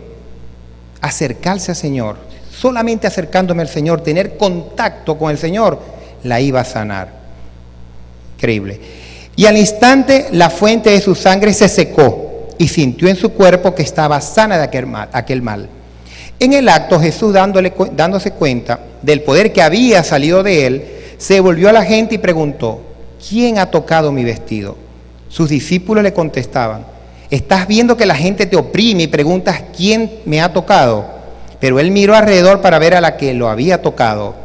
Acercarse al Señor, solamente acercándome al Señor, tener contacto con el Señor, la iba a sanar. Increíble. Y al instante la fuente de su sangre se secó y sintió en su cuerpo que estaba sana de aquel mal. En el acto, Jesús, dándose cuenta del poder que había salido de él, se volvió a la gente y preguntó, ¿quién ha tocado mi vestido? Sus discípulos le contestaban, ¿estás viendo que la gente te oprime y preguntas quién me ha tocado? Pero él miró alrededor para ver a la que lo había tocado.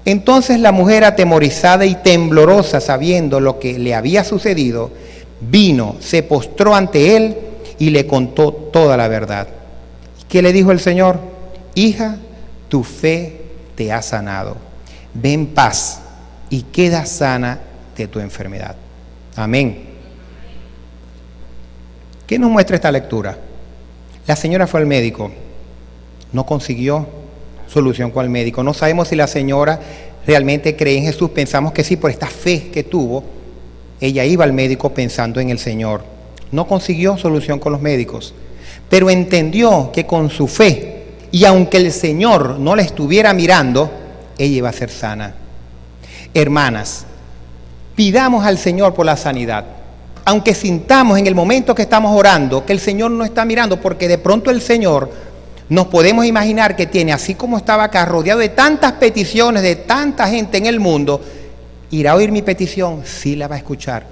Entonces la mujer, atemorizada y temblorosa, sabiendo lo que le había sucedido, vino, se postró ante él y le contó toda la verdad. ¿Qué le dijo el Señor? Hija, tu fe te ha sanado. Ve en paz y queda sana de tu enfermedad. Amén. ¿Qué nos muestra esta lectura? La señora fue al médico, no consiguió solución con el médico. No sabemos si la señora realmente cree en Jesús. Pensamos que sí, por esta fe que tuvo, ella iba al médico pensando en el Señor. No consiguió solución con los médicos, pero entendió que con su fe, y aunque el Señor no la estuviera mirando, ella iba a ser sana. Hermanas, pidamos al Señor por la sanidad. Aunque sintamos en el momento que estamos orando que el Señor no está mirando, porque de pronto el Señor nos podemos imaginar que tiene, así como estaba acá, rodeado de tantas peticiones, de tanta gente en el mundo, ¿irá a oír mi petición? Sí la va a escuchar.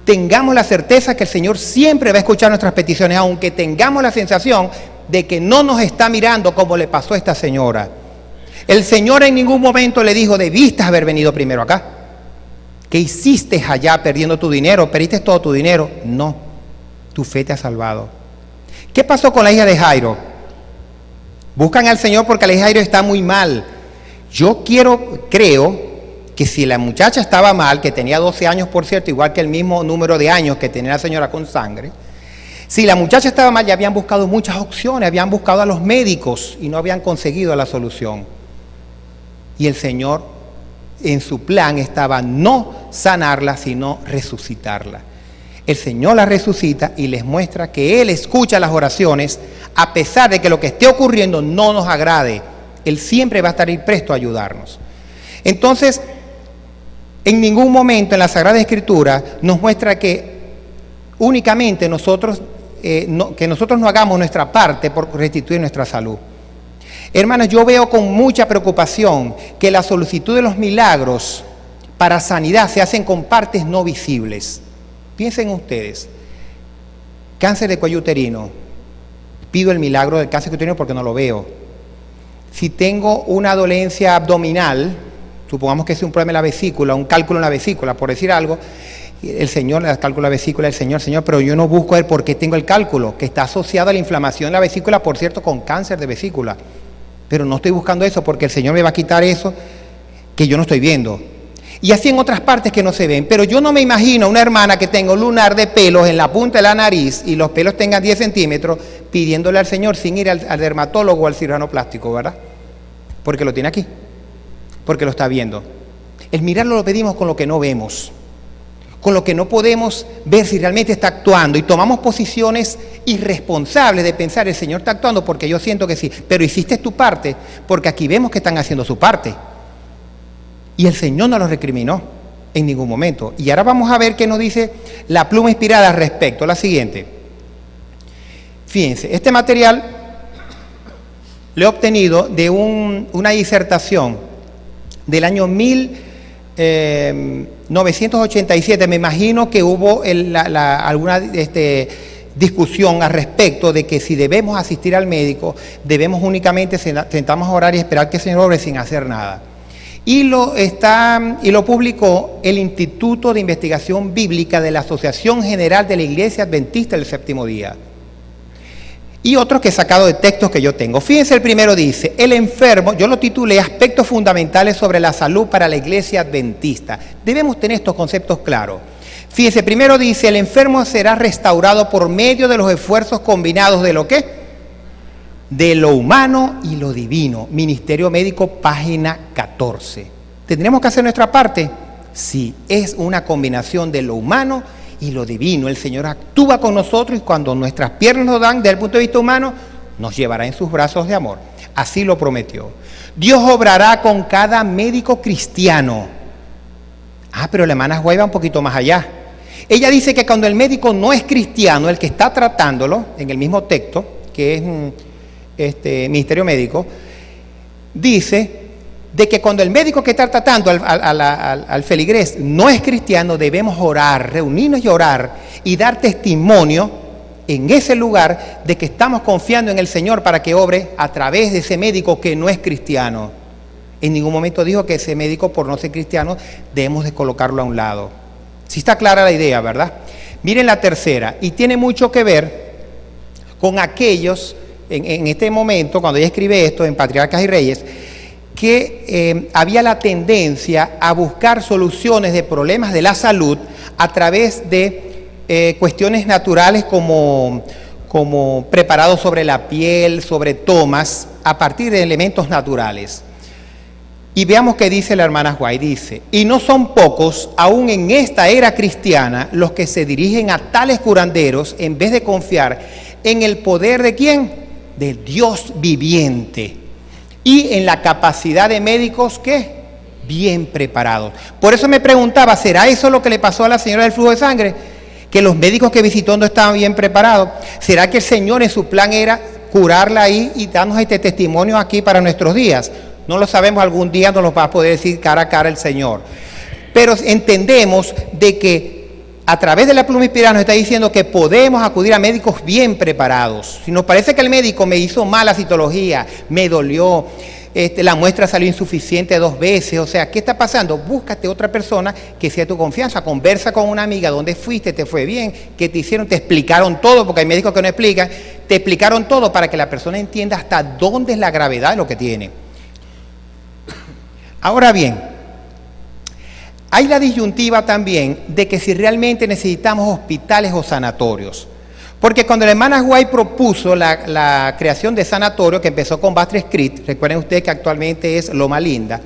Tengamos la certeza que el Señor siempre va a escuchar nuestras peticiones, aunque tengamos la sensación de que no nos está mirando como le pasó a esta señora. El Señor en ningún momento le dijo, debiste haber venido primero acá. ¿Qué hiciste allá perdiendo tu dinero? ¿Perdiste todo tu dinero? No, tu fe te ha salvado. ¿Qué pasó con la hija de Jairo? Buscan al Señor porque la hija de Jairo está muy mal. Yo creo que si la muchacha estaba mal, que tenía 12 años por cierto, igual que el mismo número de años que tenía la señora con sangre, si la muchacha estaba mal, ya habían buscado muchas opciones, habían buscado a los médicos y no habían conseguido la solución. Y el Señor, en su plan, estaba no sanarla, sino resucitarla. El Señor la resucita y les muestra que Él escucha las oraciones, a pesar de que lo que esté ocurriendo no nos agrade. Él siempre va a estar presto a ayudarnos. Entonces, en ningún momento en la Sagrada Escritura nos muestra que únicamente que nosotros no hagamos nuestra parte por restituir nuestra salud. Hermanos, yo veo con mucha preocupación que la solicitud de los milagros para sanidad se hacen con partes no visibles. Piensen ustedes, cáncer de cuello uterino, pido el milagro del cáncer de cuello uterino porque no lo veo. Si tengo una dolencia abdominal, supongamos que es un problema en la vesícula, un cálculo en la vesícula, por decir algo, el Señor le da cálculo a la vesícula, el Señor, pero yo no busco ver por qué tengo el cálculo, que está asociado a la inflamación en la vesícula, por cierto, con cáncer de vesícula. Pero no estoy buscando eso porque el Señor me va a quitar eso que yo no estoy viendo. Y así en otras partes que no se ven. Pero yo no me imagino una hermana que tenga un lunar de pelos en la punta de la nariz y los pelos tengan 10 centímetros pidiéndole al Señor sin ir al dermatólogo o al cirujano plástico, ¿verdad? Porque lo tiene aquí, porque lo está viendo. El mirarlo lo pedimos con lo que no vemos, con lo que no podemos ver si realmente está actuando, y tomamos posiciones irresponsables de pensar el Señor está actuando porque yo siento que sí, pero hiciste tu parte, porque aquí vemos que están haciendo su parte. Y el Señor no lo recriminó en ningún momento. Y ahora vamos a ver qué nos dice la pluma inspirada al respecto. La siguiente. Fíjense, este material lo he obtenido de una disertación del año 1987. Me imagino que hubo alguna discusión al respecto de que si debemos asistir al médico, debemos únicamente sentarnos a orar y esperar que el Señor obre sin hacer nada. Y lo publicó el Instituto de Investigación Bíblica de la Asociación General de la Iglesia Adventista del Séptimo Día. y otros que he sacado de textos que yo tengo. Fíjense, el primero dice, el enfermo, yo lo titulé Aspectos fundamentales sobre la salud para la iglesia adventista. Debemos tener estos conceptos claros. Fíjense, primero dice, el enfermo será restaurado por medio de los esfuerzos combinados de ¿lo qué? De lo humano y lo divino. Ministerio Médico, página 14. ¿Tendremos que hacer nuestra parte? Sí, es una combinación de lo humano y lo divino. El Señor actúa con nosotros y cuando nuestras piernas nos dan desde el punto de vista humano, nos llevará en sus brazos de amor. Así lo prometió. Dios obrará con cada médico cristiano. Pero la hermana Guay va un poquito más allá. Ella dice que cuando el médico no es cristiano, el que está tratándolo, en el mismo texto, que es Ministerio Médico, dice de que cuando el médico que está tratando al feligrés no es cristiano, debemos orar, reunirnos y orar y dar testimonio en ese lugar de que estamos confiando en el Señor para que obre a través de ese médico que no es cristiano. En ningún momento dijo que ese médico, por no ser cristiano, debemos de colocarlo a un lado. Sí está clara la idea, ¿verdad? Miren la tercera, y tiene mucho que ver con aquellos, en este momento, cuando ella escribe esto en Patriarcas y Reyes, que había la tendencia a buscar soluciones de problemas de la salud a través de cuestiones naturales como preparados sobre la piel, sobre tomas, a partir de elementos naturales. Y veamos qué dice la hermana White, dice, y no son pocos, aún en esta era cristiana, los que se dirigen a tales curanderos en vez de confiar en el poder de ¿quién? De Dios viviente. Y en la capacidad de médicos, ¿qué? Bien preparados. Por eso me preguntaba, ¿será eso lo que le pasó a la señora del flujo de sangre? Que los médicos que visitó no estaban bien preparados. ¿Será que el Señor en su plan era curarla ahí y darnos este testimonio aquí para nuestros días? No lo sabemos, algún día nos lo va a poder decir cara a cara el Señor. Pero entendemos de que a través de la pluma inspirada nos está diciendo que podemos acudir a médicos bien preparados. Si nos parece que el médico me hizo mala citología, me dolió, la muestra salió insuficiente 2 veces, o sea, ¿qué está pasando? Búscate otra persona que sea de tu confianza, conversa con una amiga, ¿dónde fuiste? ¿Te fue bien? ¿Qué te hicieron? Te explicaron todo, porque hay médicos que no explican, te explicaron todo para que la persona entienda hasta dónde es la gravedad de lo que tiene. Ahora bien, hay la disyuntiva también de que si realmente necesitamos hospitales o sanatorios. Porque cuando la hermana White propuso la creación de sanatorio, que empezó con Bastrop Creek, recuerden ustedes que actualmente es Loma Linda,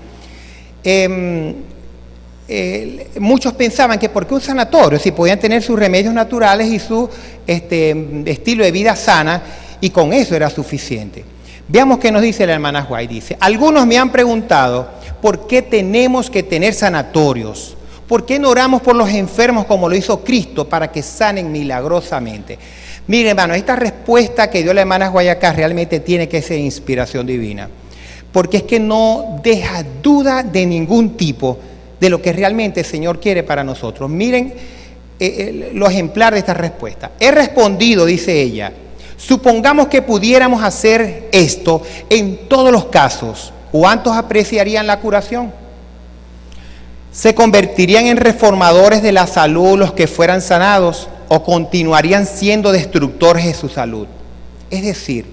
muchos pensaban que ¿por qué un sanatorio? Si podían tener sus remedios naturales y su estilo de vida sana, y con eso era suficiente. Veamos qué nos dice la hermana White. Dice, algunos me han preguntado por qué tenemos que tener sanatorios. ¿Por qué no oramos por los enfermos como lo hizo Cristo para que sanen milagrosamente? Miren, hermano, esta respuesta que dio la hermana White acá realmente tiene que ser inspiración divina. Porque es que no deja duda de ningún tipo de lo que realmente el Señor quiere para nosotros. Miren lo ejemplar de esta respuesta. He respondido, dice ella, supongamos que pudiéramos hacer esto en todos los casos. ¿Cuántos apreciarían la curación? ¿Se convertirían en reformadores de la salud los que fueran sanados o continuarían siendo destructores de su salud? Es decir,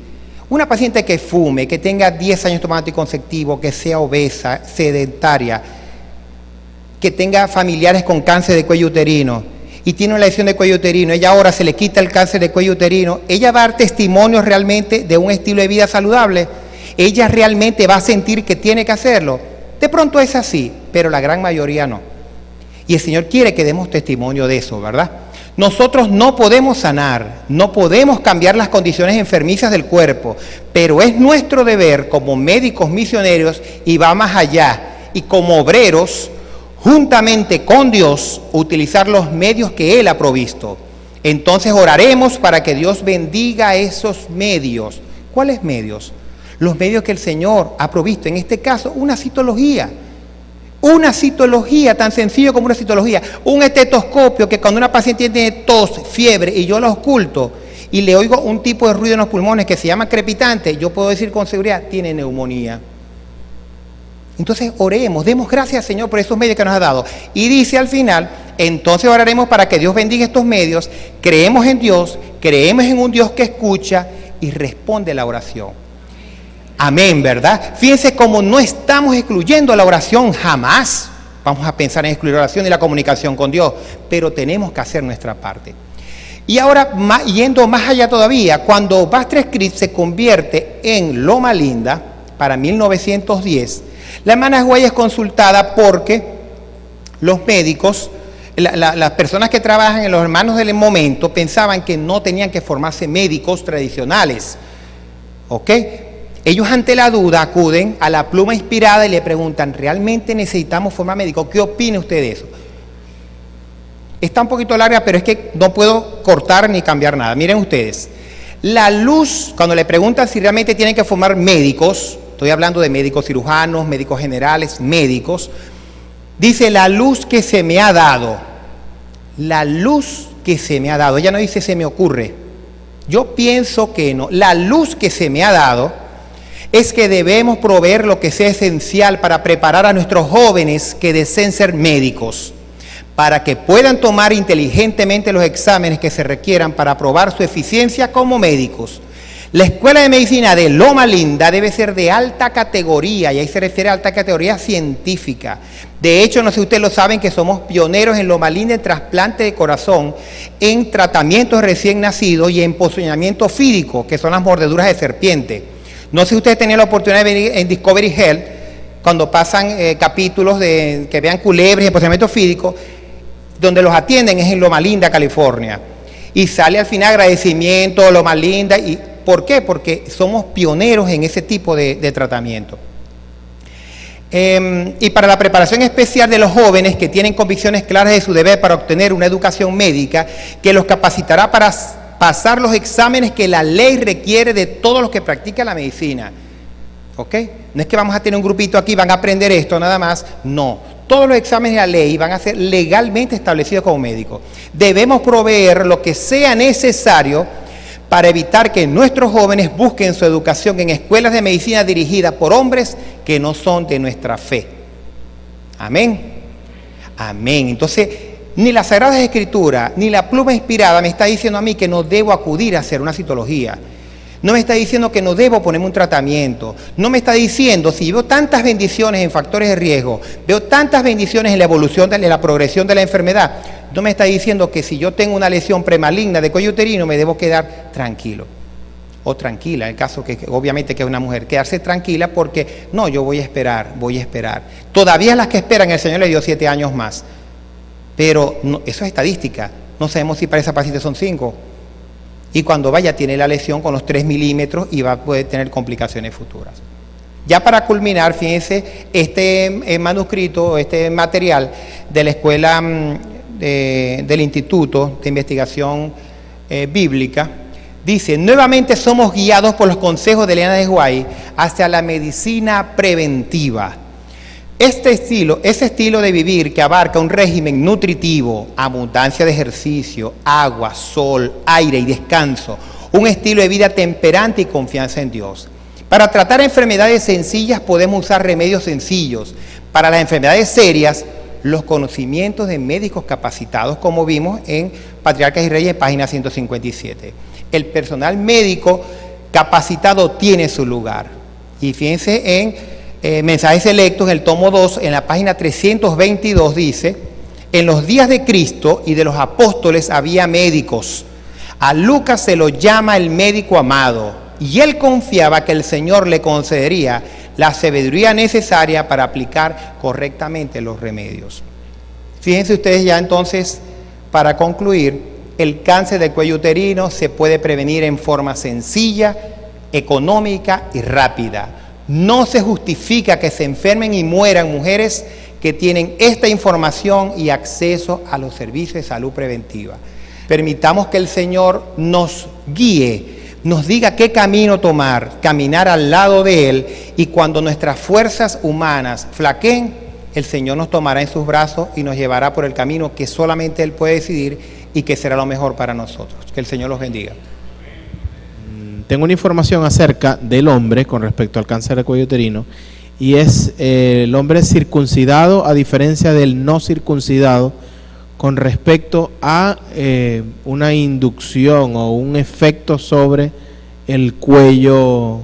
una paciente que fume, que tenga 10 años tomando anticonceptivo, que sea obesa, sedentaria, que tenga familiares con cáncer de cuello uterino y tiene una lesión de cuello uterino, ella ahora se le quita el cáncer de cuello uterino, ella va a dar testimonio realmente de un estilo de vida saludable. Ella realmente va a sentir que tiene que hacerlo. De pronto es así, pero la gran mayoría no. Y el Señor quiere que demos testimonio de eso, ¿verdad? Nosotros no podemos sanar, no podemos cambiar las condiciones enfermizas del cuerpo, pero es nuestro deber como médicos misioneros, y va más allá, y como obreros, juntamente con Dios, utilizar los medios que Él ha provisto. Entonces oraremos para que Dios bendiga esos medios. ¿Cuáles medios? Los medios que el Señor ha provisto, en este caso, una citología tan sencillo como una citología, un estetoscopio que cuando una paciente tiene tos, fiebre, y yo lo oculto, y le oigo un tipo de ruido en los pulmones que se llama crepitante, yo puedo decir con seguridad, tiene neumonía. Entonces oremos, demos gracias al Señor por esos medios que nos ha dado. Y dice al final, entonces oraremos para que Dios bendiga estos medios, creemos en Dios, creemos en un Dios que escucha, y responde la oración. Amén, ¿verdad? Fíjense cómo no estamos excluyendo la oración jamás. Vamos a pensar en excluir la oración y la comunicación con Dios, pero tenemos que hacer nuestra parte. Y ahora, yendo más allá todavía, cuando Buster Scruggs se convierte en Loma Linda, para 1910, la hermana White es consultada porque los médicos, las personas que trabajan en los hermanos del momento, pensaban que no tenían que formarse médicos tradicionales. ¿Ok? Ellos ante la duda acuden a la pluma inspirada y le preguntan, ¿realmente necesitamos formar médicos? ¿Qué opina usted de eso? Está un poquito larga, pero es que no puedo cortar ni cambiar nada. Miren ustedes, la luz, cuando le preguntan si realmente tienen que formar médicos, estoy hablando de médicos cirujanos, médicos generales, médicos, dice la luz que se me ha dado. La luz que se me ha dado. Ella no dice se me ocurre. Yo pienso que no. La luz que se me ha dado es que debemos proveer lo que sea esencial para preparar a nuestros jóvenes que deseen ser médicos, para que puedan tomar inteligentemente los exámenes que se requieran para probar su eficiencia como médicos. La Escuela de Medicina de Loma Linda debe ser de alta categoría, y ahí se refiere a alta categoría científica. De hecho, no sé si ustedes lo saben, que somos pioneros en Loma Linda en trasplante de corazón, en tratamientos recién nacidos y en posicionamiento fídico, que son las mordeduras de serpiente. No sé si ustedes tenían la oportunidad de venir en Discovery Health, cuando pasan capítulos de que vean culebres y posicionamiento fídico, donde los atienden es en Loma Linda, California. Y sale al final agradecimiento, Loma Linda. Y ¿por qué? Porque somos pioneros en ese tipo de tratamiento. Y para la preparación especial de los jóvenes que tienen convicciones claras de su deber para obtener una educación médica que los capacitará para pasar los exámenes que la ley requiere de todos los que practican la medicina. ¿Ok? No es que vamos a tener un grupito aquí, van a aprender esto nada más. No. Todos los exámenes de la ley van a ser legalmente establecidos como médicos. Debemos proveer lo que sea necesario para evitar que nuestros jóvenes busquen su educación en escuelas de medicina dirigidas por hombres que no son de nuestra fe. Amén. Amén. Entonces, ni las Sagradas Escrituras, ni la pluma inspirada me está diciendo a mí que no debo acudir a hacer una citología. No me está diciendo que no debo ponerme un tratamiento. No me está diciendo, si veo tantas bendiciones en factores de riesgo, veo tantas bendiciones en la evolución, en la progresión de la enfermedad, no me está diciendo que si yo tengo una lesión premaligna de cuello uterino me debo quedar tranquilo o tranquila, en el caso que obviamente que es una mujer, quedarse tranquila porque no, yo voy a esperar. Todavía las que esperan, el Señor le dio 7 años más, pero no, eso es estadística, no sabemos si para esa paciente son 5, y cuando vaya tiene la lesión con los 3 milímetros y puede tener complicaciones futuras. Ya para culminar, fíjense, este manuscrito, este material de la escuela del Instituto de Investigación Bíblica, dice, nuevamente somos guiados por los consejos de Elena de White hacia la medicina preventiva. Ese estilo de vivir que abarca un régimen nutritivo, abundancia de ejercicio, agua, sol, aire y descanso, un estilo de vida temperante y confianza en Dios. Para tratar enfermedades sencillas podemos usar remedios sencillos. Para las enfermedades serias, los conocimientos de médicos capacitados, como vimos en Patriarcas y Reyes, página 157. El personal médico capacitado tiene su lugar. Y fíjense en Mensajes Selectos, en el tomo 2, en la página 322 dice, en los días de Cristo y de los apóstoles había médicos. A Lucas se lo llama el médico amado, y él confiaba que el Señor le concedería la sabiduría necesaria para aplicar correctamente los remedios. Fíjense ustedes ya entonces, para concluir, el cáncer del cuello uterino se puede prevenir en forma sencilla, económica y rápida. No se justifica que se enfermen y mueran mujeres que tienen esta información y acceso a los servicios de salud preventiva. Permitamos que el Señor nos guíe, nos diga qué camino tomar, caminar al lado de Él, y cuando nuestras fuerzas humanas flaqueen, el Señor nos tomará en sus brazos y nos llevará por el camino que solamente Él puede decidir y que será lo mejor para nosotros. Que el Señor los bendiga. Tengo una información acerca del hombre con respecto al cáncer de cuello uterino, y es el hombre circuncidado a diferencia del no circuncidado con respecto a una inducción o un efecto sobre el cuello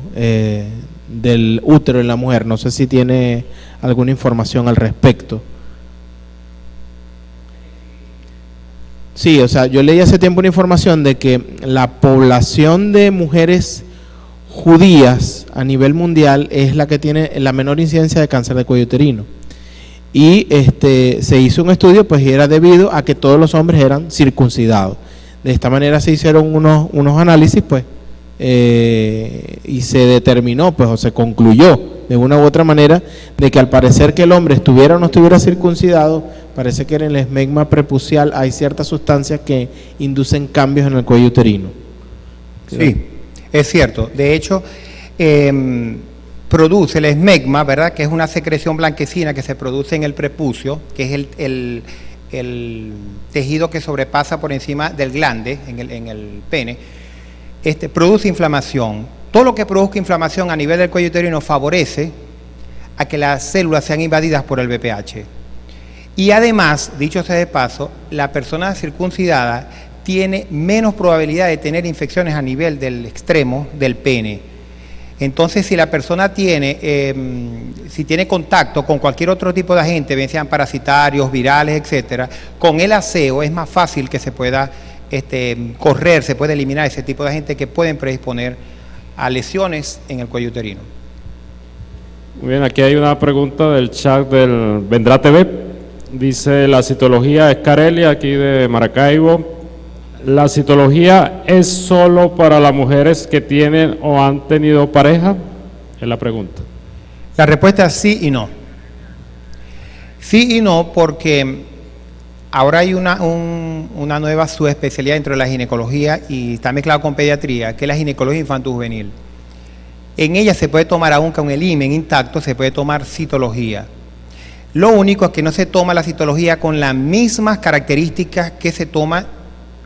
del útero en la mujer. No sé si tiene alguna información al respecto. Sí, o sea, yo leí hace tiempo una información de que la población de mujeres judías a nivel mundial es la que tiene la menor incidencia de cáncer de cuello uterino. Y se hizo un estudio, pues, y era debido a que todos los hombres eran circuncidados. De esta manera se hicieron unos análisis, pues, y se determinó, pues, o se concluyó de una u otra manera de que al parecer que el hombre estuviera o no estuviera circuncidado, parece que en el esmegma prepucial hay ciertas sustancias que inducen cambios en el cuello uterino. Sí, es cierto. De hecho, produce el esmegma, ¿verdad? Que es una secreción blanquecina que se produce en el prepucio, que es el tejido que sobrepasa por encima del glande, en el pene. Produce inflamación. Todo lo que produzca inflamación a nivel del cuello uterino favorece a que las células sean invadidas por el BPH. Y además, dicho sea de paso, la persona circuncidada tiene menos probabilidad de tener infecciones a nivel del extremo del pene. Entonces, si la persona si tiene contacto con cualquier otro tipo de agente, bien sean parasitarios, virales, etcétera, con el aseo es más fácil que se pueda correr, se puede eliminar ese tipo de agentes que pueden predisponer a lesiones en el cuello uterino. Muy bien, aquí hay una pregunta del chat del Vendrá TV. Dice, la citología es Carelia, aquí de Maracaibo. ¿La citología es solo para las mujeres que tienen o han tenido pareja? Es la pregunta. La respuesta es sí y no. Sí y no, porque ahora hay una nueva subespecialidad dentro de la ginecología y está mezclado con pediatría, que es la ginecología infanto-juvenil. En ella se puede tomar, aún con el himen intacto, se puede tomar citología. Lo único es que no se toma la citología con las mismas características que se toma,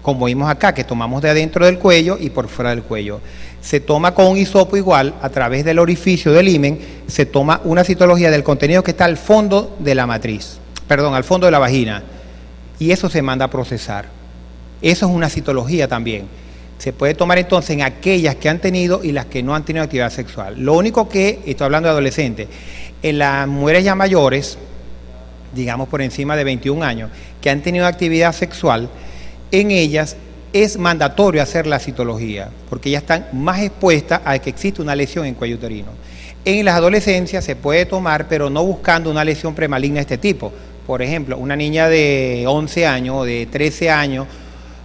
como vimos acá, que tomamos de adentro del cuello y por fuera del cuello. Se toma con un hisopo igual, a través del orificio del himen, se toma una citología del contenido que está al fondo de la matriz, perdón, al fondo de la vagina, y eso se manda a procesar. Eso es una citología también. Se puede tomar entonces en aquellas que han tenido y las que no han tenido actividad sexual. Lo único que, estoy hablando de adolescentes, en las mujeres ya mayores, digamos por encima de 21 años, que han tenido actividad sexual, en ellas es mandatorio hacer la citología, porque ellas están más expuestas a que existe una lesión en cuello uterino. En las adolescencias se puede tomar, pero no buscando una lesión premaligna de este tipo. Por ejemplo, una niña de 11 años, o de 13 años,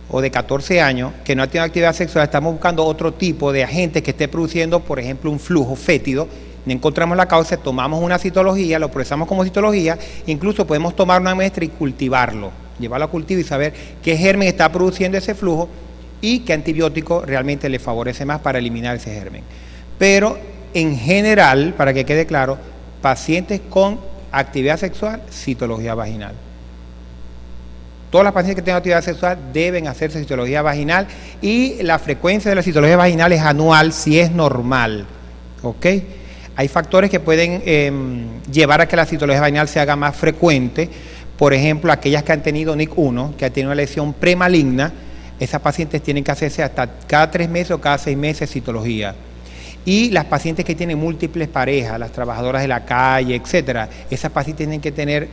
o de 14 años, que no ha tenido actividad sexual, estamos buscando otro tipo de agente que esté produciendo, por ejemplo, un flujo fétido. Encontramos la causa, tomamos una citología, lo procesamos como citología, incluso podemos tomar una muestra y cultivarlo, llevarlo a cultivo y saber qué germen está produciendo ese flujo y qué antibiótico realmente le favorece más para eliminar ese germen. Pero en general, para que quede claro, pacientes con actividad sexual, citología vaginal. Todas las pacientes que tengan actividad sexual deben hacerse citología vaginal y la frecuencia de la citología vaginal es anual si es normal, ¿ok? Hay factores que pueden llevar a que la citología vaginal se haga más frecuente. Por ejemplo, aquellas que han tenido NIC1, que han tenido una lesión premaligna, esas pacientes tienen que hacerse hasta cada 3 meses o cada 6 meses citología. Y las pacientes que tienen múltiples parejas, las trabajadoras de la calle, etcétera, esas pacientes tienen que tener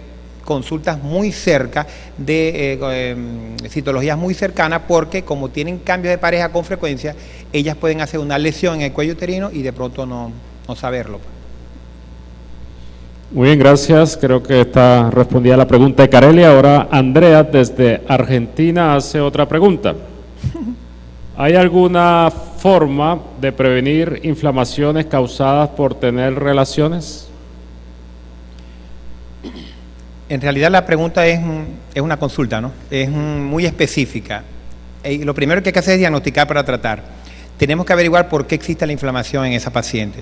consultas muy cerca de citologías muy cercanas, porque como tienen cambios de pareja con frecuencia, ellas pueden hacer una lesión en el cuello uterino y de pronto no saberlo. Muy bien, gracias. Creo que está respondida la pregunta de Carelia. Ahora Andrea desde Argentina hace otra pregunta. ¿Hay alguna forma de prevenir inflamaciones causadas por tener relaciones? En realidad la pregunta es una consulta, ¿no? Es muy específica. Lo primero que hay que hacer es diagnosticar para tratar. Tenemos que averiguar por qué existe la inflamación en esa paciente.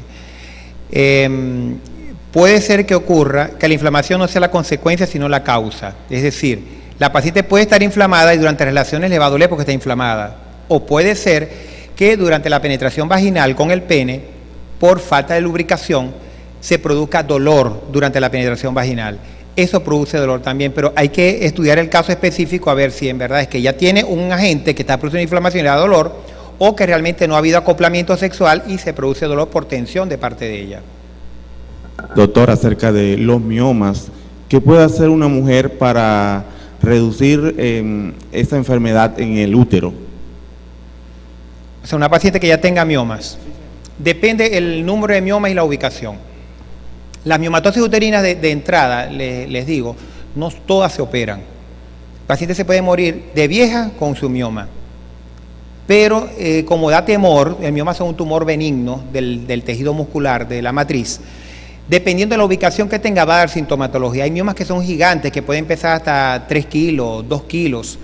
Puede ser que ocurra que la inflamación no sea la consecuencia, sino la causa. Es decir, la paciente puede estar inflamada y durante relaciones le va a doler porque está inflamada. O puede ser que durante la penetración vaginal con el pene, por falta de lubricación, se produzca dolor durante la penetración vaginal. Eso produce dolor también, pero hay que estudiar el caso específico a ver si en verdad es que ella tiene un agente que está produciendo inflamación y le da dolor, o que realmente no ha habido acoplamiento sexual y se produce dolor por tensión de parte de ella. Doctor, acerca de los miomas, ¿qué puede hacer una mujer para reducir esta enfermedad en el útero? O sea, una paciente que ya tenga miomas. Depende el número de miomas y la ubicación. Las miomatosis uterinas de entrada, les digo, no todas se operan. El paciente se puede morir de vieja con su mioma. Pero como da temor, el mioma es un tumor benigno del tejido muscular, de la matriz. Dependiendo de la ubicación que tenga, va a dar sintomatología. Hay miomas que son gigantes, que pueden pesar hasta 3 kilos, 2 kilos.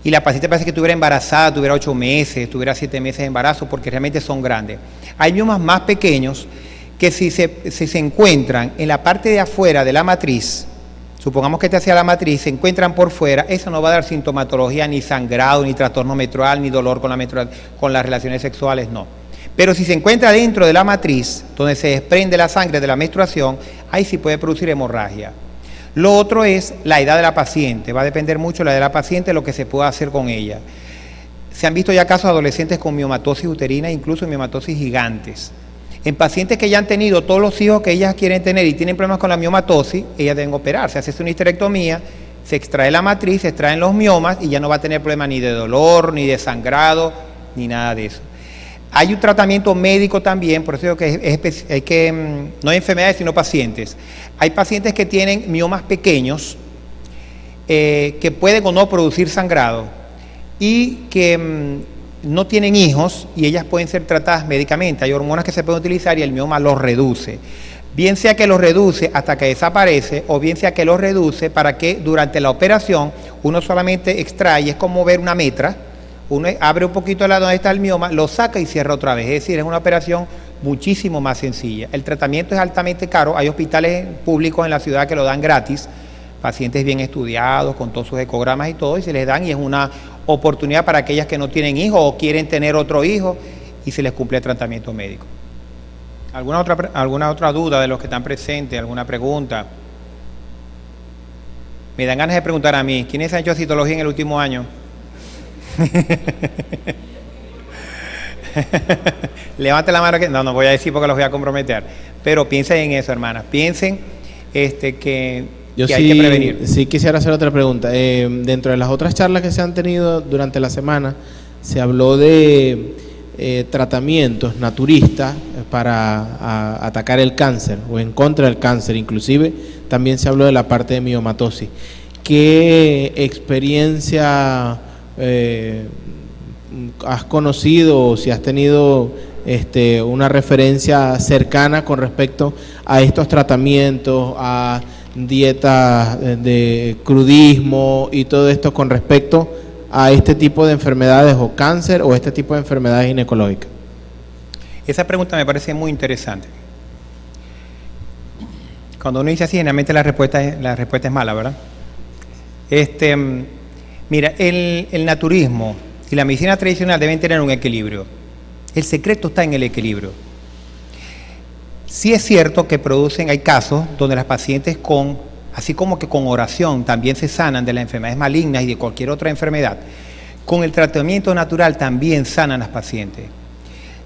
Y la paciente parece que estuviera embarazada, tuviera 8 meses, tuviera 7 meses de embarazo, porque realmente son grandes. Hay miomas más pequeños que si se encuentran en la parte de afuera de la matriz, supongamos que este hacia la matriz, se encuentran por fuera, eso no va a dar sintomatología, ni sangrado, ni trastorno menstrual, ni dolor con las relaciones sexuales, no. Pero si se encuentra dentro de la matriz, donde se desprende la sangre de la menstruación, ahí sí puede producir hemorragia. Lo otro es la edad de la paciente, va a depender mucho de la edad de la paciente, lo que se pueda hacer con ella. Se han visto ya casos de adolescentes con miomatosis uterina, incluso miomatosis gigantes. En pacientes que ya han tenido todos los hijos que ellas quieren tener y tienen problemas con la miomatosis, ellas deben operarse, hacerse una histerectomía, se extrae la matriz, se extraen los miomas y ya no va a tener problema ni de dolor, ni de sangrado, ni nada de eso. Hay un tratamiento médico también, por eso digo que no hay enfermedades sino pacientes. Hay pacientes que tienen miomas pequeños que pueden o no producir sangrado y que no tienen hijos y ellas pueden ser tratadas médicamente. Hay hormonas que se pueden utilizar y el mioma los reduce. Bien sea que los reduce hasta que desaparece o bien sea que los reduce para que durante la operación uno solamente extrae, es como ver una metra, uno abre un poquito la donde está el mioma, lo saca y cierra otra vez. Es decir, es una operación muchísimo más sencilla. El tratamiento es altamente caro, hay hospitales públicos en la ciudad que lo dan gratis, pacientes bien estudiados, con todos sus ecogramas y todo, y se les dan y es una oportunidad para aquellas que no tienen hijos o quieren tener otro hijo y se les cumple el tratamiento médico. ¿Alguna otra duda de los que están presentes? ¿Alguna pregunta? Me dan ganas de preguntar a mí, ¿quiénes han hecho citología en el último año? Levante la mano que no voy a decir porque los voy a comprometer, pero piensen en eso, hermanas, piensen que hay que prevenir. Sí quisiera hacer otra pregunta. Dentro de las otras charlas que se han tenido durante la semana, se habló de tratamientos naturistas para atacar el cáncer o en contra del cáncer, inclusive también se habló de la parte de miomatosis. ¿Qué experiencia has conocido o si has tenido una referencia cercana con respecto a estos tratamientos, a dietas de crudismo y todo esto con respecto a este tipo de enfermedades o cáncer o este tipo de enfermedades ginecológicas? Esa pregunta me parece muy interesante. Cuando uno dice así, generalmente la respuesta es mala, ¿verdad? Mira, el naturismo y la medicina tradicional deben tener un equilibrio. El secreto está en el equilibrio. Sí es cierto que hay casos donde las pacientes así como que con oración también se sanan de las enfermedades malignas y de cualquier otra enfermedad. Con el tratamiento natural también sanan las pacientes.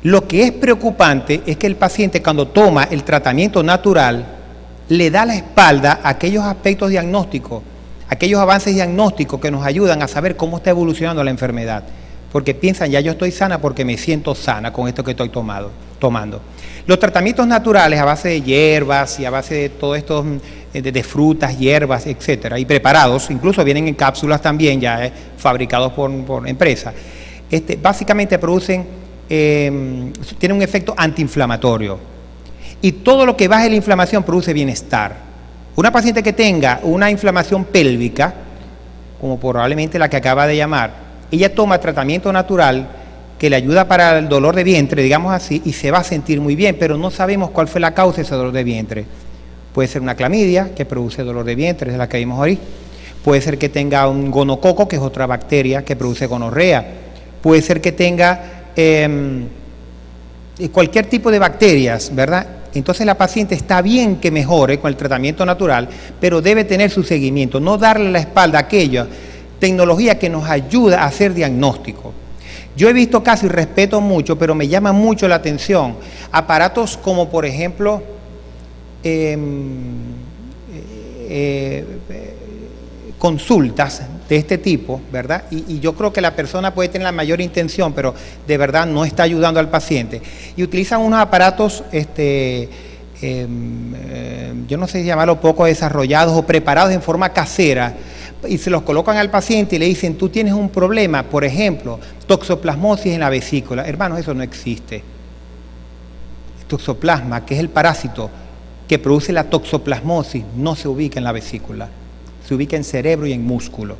Lo que es preocupante es que el paciente cuando toma el tratamiento natural le da la espalda a aquellos aspectos diagnósticos, aquellos avances diagnósticos que nos ayudan a saber cómo está evolucionando la enfermedad. Porque piensan, ya yo estoy sana porque me siento sana con esto que estoy tomando. Los tratamientos naturales a base de hierbas y a base de todo esto, de frutas, hierbas, etcétera, y preparados, incluso vienen en cápsulas también, ya fabricados por empresas, básicamente tienen un efecto antiinflamatorio. Y todo lo que baje la inflamación produce bienestar. Una paciente que tenga una inflamación pélvica, como probablemente la que acaba de llamar, ella toma tratamiento natural que le ayuda para el dolor de vientre, digamos así, y se va a sentir muy bien, pero no sabemos cuál fue la causa de ese dolor de vientre. Puede ser una clamidia, que produce dolor de vientre, es la que vimos ahorita. Puede ser que tenga un gonococo, que es otra bacteria que produce gonorrea. Puede ser que tenga cualquier tipo de bacterias, ¿verdad? Entonces la paciente está bien que mejore con el tratamiento natural, pero debe tener su seguimiento, no darle la espalda a aquella tecnología que nos ayuda a hacer diagnóstico. Yo he visto casos y respeto mucho, pero me llama mucho la atención aparatos como, por ejemplo, consultas de este tipo, ¿verdad? Y yo creo que la persona puede tener la mayor intención, pero de verdad no está ayudando al paciente. Y utilizan unos aparatos, yo no sé si llamarlo poco desarrollados o preparados en forma casera, y se los colocan al paciente y le dicen, tú tienes un problema, por ejemplo, toxoplasmosis en la vesícula. Hermanos, eso no existe. Toxoplasma, que es el parásito que produce la toxoplasmosis, no se ubica en la vesícula, se ubica en cerebro y en músculo.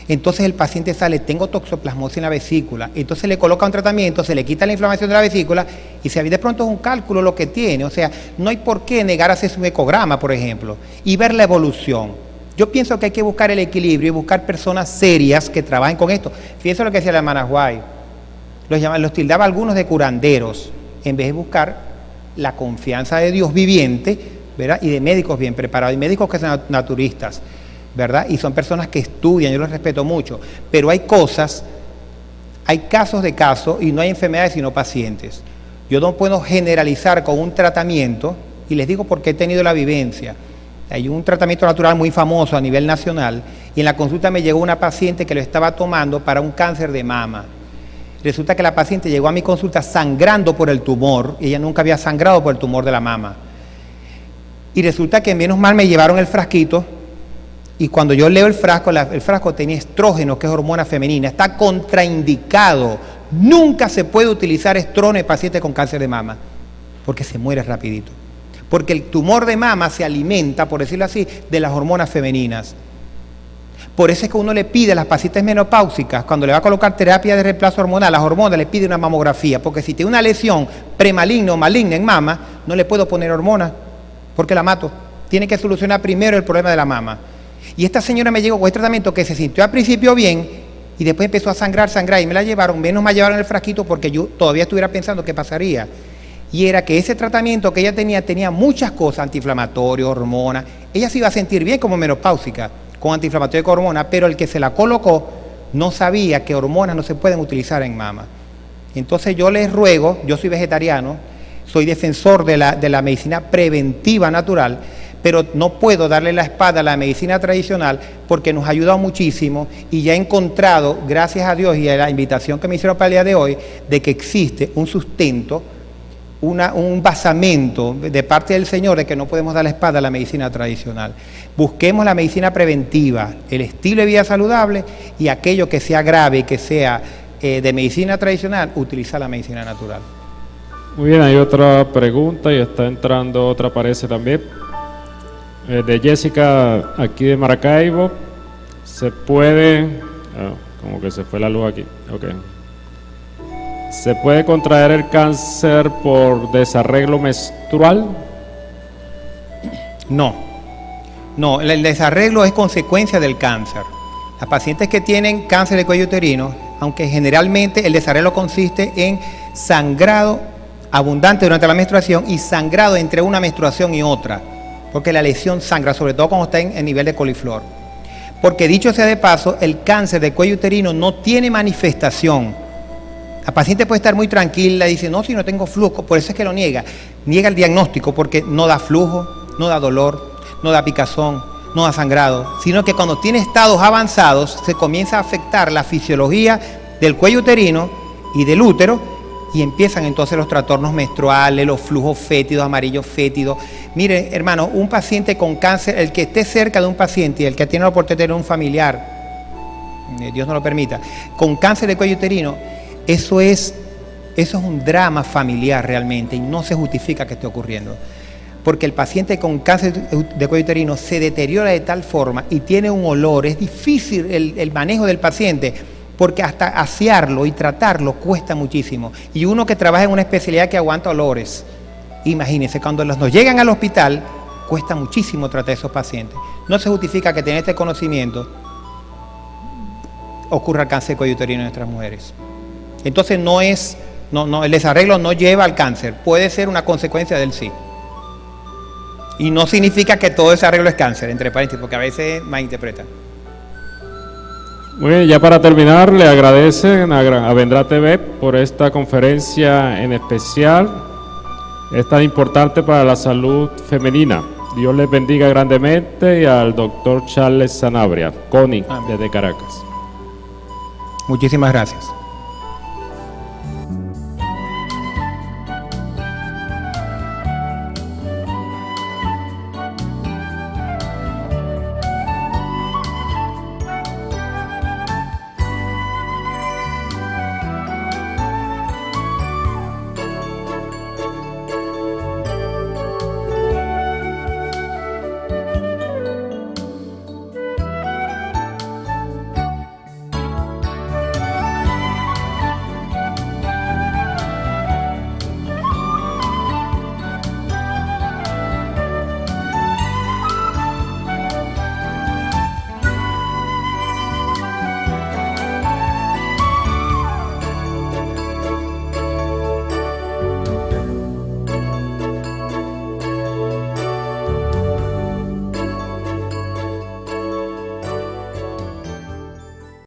Entonces el paciente sale, tengo toxoplasmosis en la vesícula, entonces le coloca un tratamiento, se le quita la inflamación de la vesícula y se ve de pronto es un cálculo lo que tiene. O sea, no hay por qué negar a hacerse un ecograma, por ejemplo, y ver la evolución. Yo pienso que hay que buscar el equilibrio y buscar personas serias que trabajen con esto. Fíjense lo que decía la hermana White, los tildaba algunos de curanderos, en vez de buscar la confianza de Dios viviente, ¿verdad? Y de médicos bien preparados, y médicos que son naturistas, ¿verdad? Y son personas que estudian, yo los respeto mucho, pero hay cosas, hay casos de casos y no hay enfermedades sino pacientes. Yo no puedo generalizar con un tratamiento, y les digo porque he tenido la vivencia. Hay un tratamiento natural muy famoso a nivel nacional y en la consulta me llegó una paciente que lo estaba tomando para un cáncer de mama. Resulta que la paciente llegó a mi consulta sangrando por el tumor, y ella nunca había sangrado por el tumor de la mama. Y resulta que menos mal me llevaron el frasquito, y cuando yo leo el frasco tenía estrógeno, que es hormona femenina, está contraindicado. Nunca se puede utilizar estrógeno en pacientes con cáncer de mama, porque se muere rapidito. Porque el tumor de mama se alimenta, por decirlo así, de las hormonas femeninas. Por eso es que uno le pide a las pacientes menopáusicas, cuando le va a colocar terapia de reemplazo hormonal, las hormonas le pide una mamografía, porque si tiene una lesión premaligna o maligna en mama, no le puedo poner hormonas, porque la mato. Tiene que solucionar primero el problema de la mama. Y esta señora me llegó con este tratamiento que se sintió al principio bien, y después empezó a sangrar, y me la llevaron, menos me llevaron el frasquito porque yo todavía estuviera pensando qué pasaría. Y era que ese tratamiento que ella tenía muchas cosas, antiinflamatorios, hormonas. Ella se iba a sentir bien como menopáusica, con antiinflamatorio con hormonas, pero el que se la colocó no sabía que hormonas no se pueden utilizar en mama. Entonces yo les ruego, yo soy vegetariano, soy defensor de la medicina preventiva natural, pero no puedo darle la espada a la medicina tradicional porque nos ha ayudado muchísimo y ya he encontrado, gracias a Dios y a la invitación que me hicieron para el día de hoy, de que existe un sustento, un basamento de parte del Señor de que no podemos dar la espada a la medicina tradicional. Busquemos la medicina preventiva, el estilo de vida saludable, y aquello que sea grave y que sea de medicina tradicional, utilizar la medicina natural. Muy bien, hay otra pregunta y está entrando otra, parece también, de Jessica, aquí de Maracaibo. ¿Se puede, como que se fue la luz aquí, ok. ¿Se puede contraer el cáncer por desarreglo menstrual? No, el desarreglo es consecuencia del cáncer. Las pacientes que tienen cáncer de cuello uterino, aunque generalmente el desarreglo consiste en sangrado abundante durante la menstruación y sangrado entre una menstruación y otra, porque la lesión sangra, sobre todo cuando está en nivel de coliflor. Porque dicho sea de paso, el cáncer de cuello uterino no tiene manifestación. La paciente puede estar muy tranquila, dice, no, si no tengo flujo, por eso es que lo niega el diagnóstico, porque no da flujo, no da dolor, no da picazón, no da sangrado, sino que cuando tiene estados avanzados se comienza a afectar la fisiología del cuello uterino y del útero, y empiezan entonces los trastornos menstruales, los flujos fétidos, amarillos fétidos. Mire, hermano, un paciente con cáncer, el que esté cerca de un paciente y el que tiene la oportunidad de tener un familiar, Dios no lo permita, con cáncer de cuello uterino, eso es un drama familiar realmente y no se justifica que esté ocurriendo. Porque el paciente con cáncer de cuello uterino se deteriora de tal forma y tiene un olor, es difícil el manejo del paciente, porque hasta asearlo y tratarlo cuesta muchísimo. Y uno que trabaja en una especialidad que aguanta olores, imagínense, cuando nos llegan al hospital, cuesta muchísimo tratar a esos pacientes. No se justifica que tener este conocimiento ocurra el cáncer de cuello uterino en nuestras mujeres. Entonces el desarreglo no lleva al cáncer, puede ser una consecuencia del sí. Y no significa que todo desarreglo es cáncer, entre paréntesis, porque a veces malinterpretan. Muy bien, ya para terminar, le agradecen a Vendrá TV por esta conferencia en especial. Es tan importante para la salud femenina. Dios les bendiga grandemente, y al doctor Charles Sanabria, CONIC, desde Caracas. Muchísimas gracias.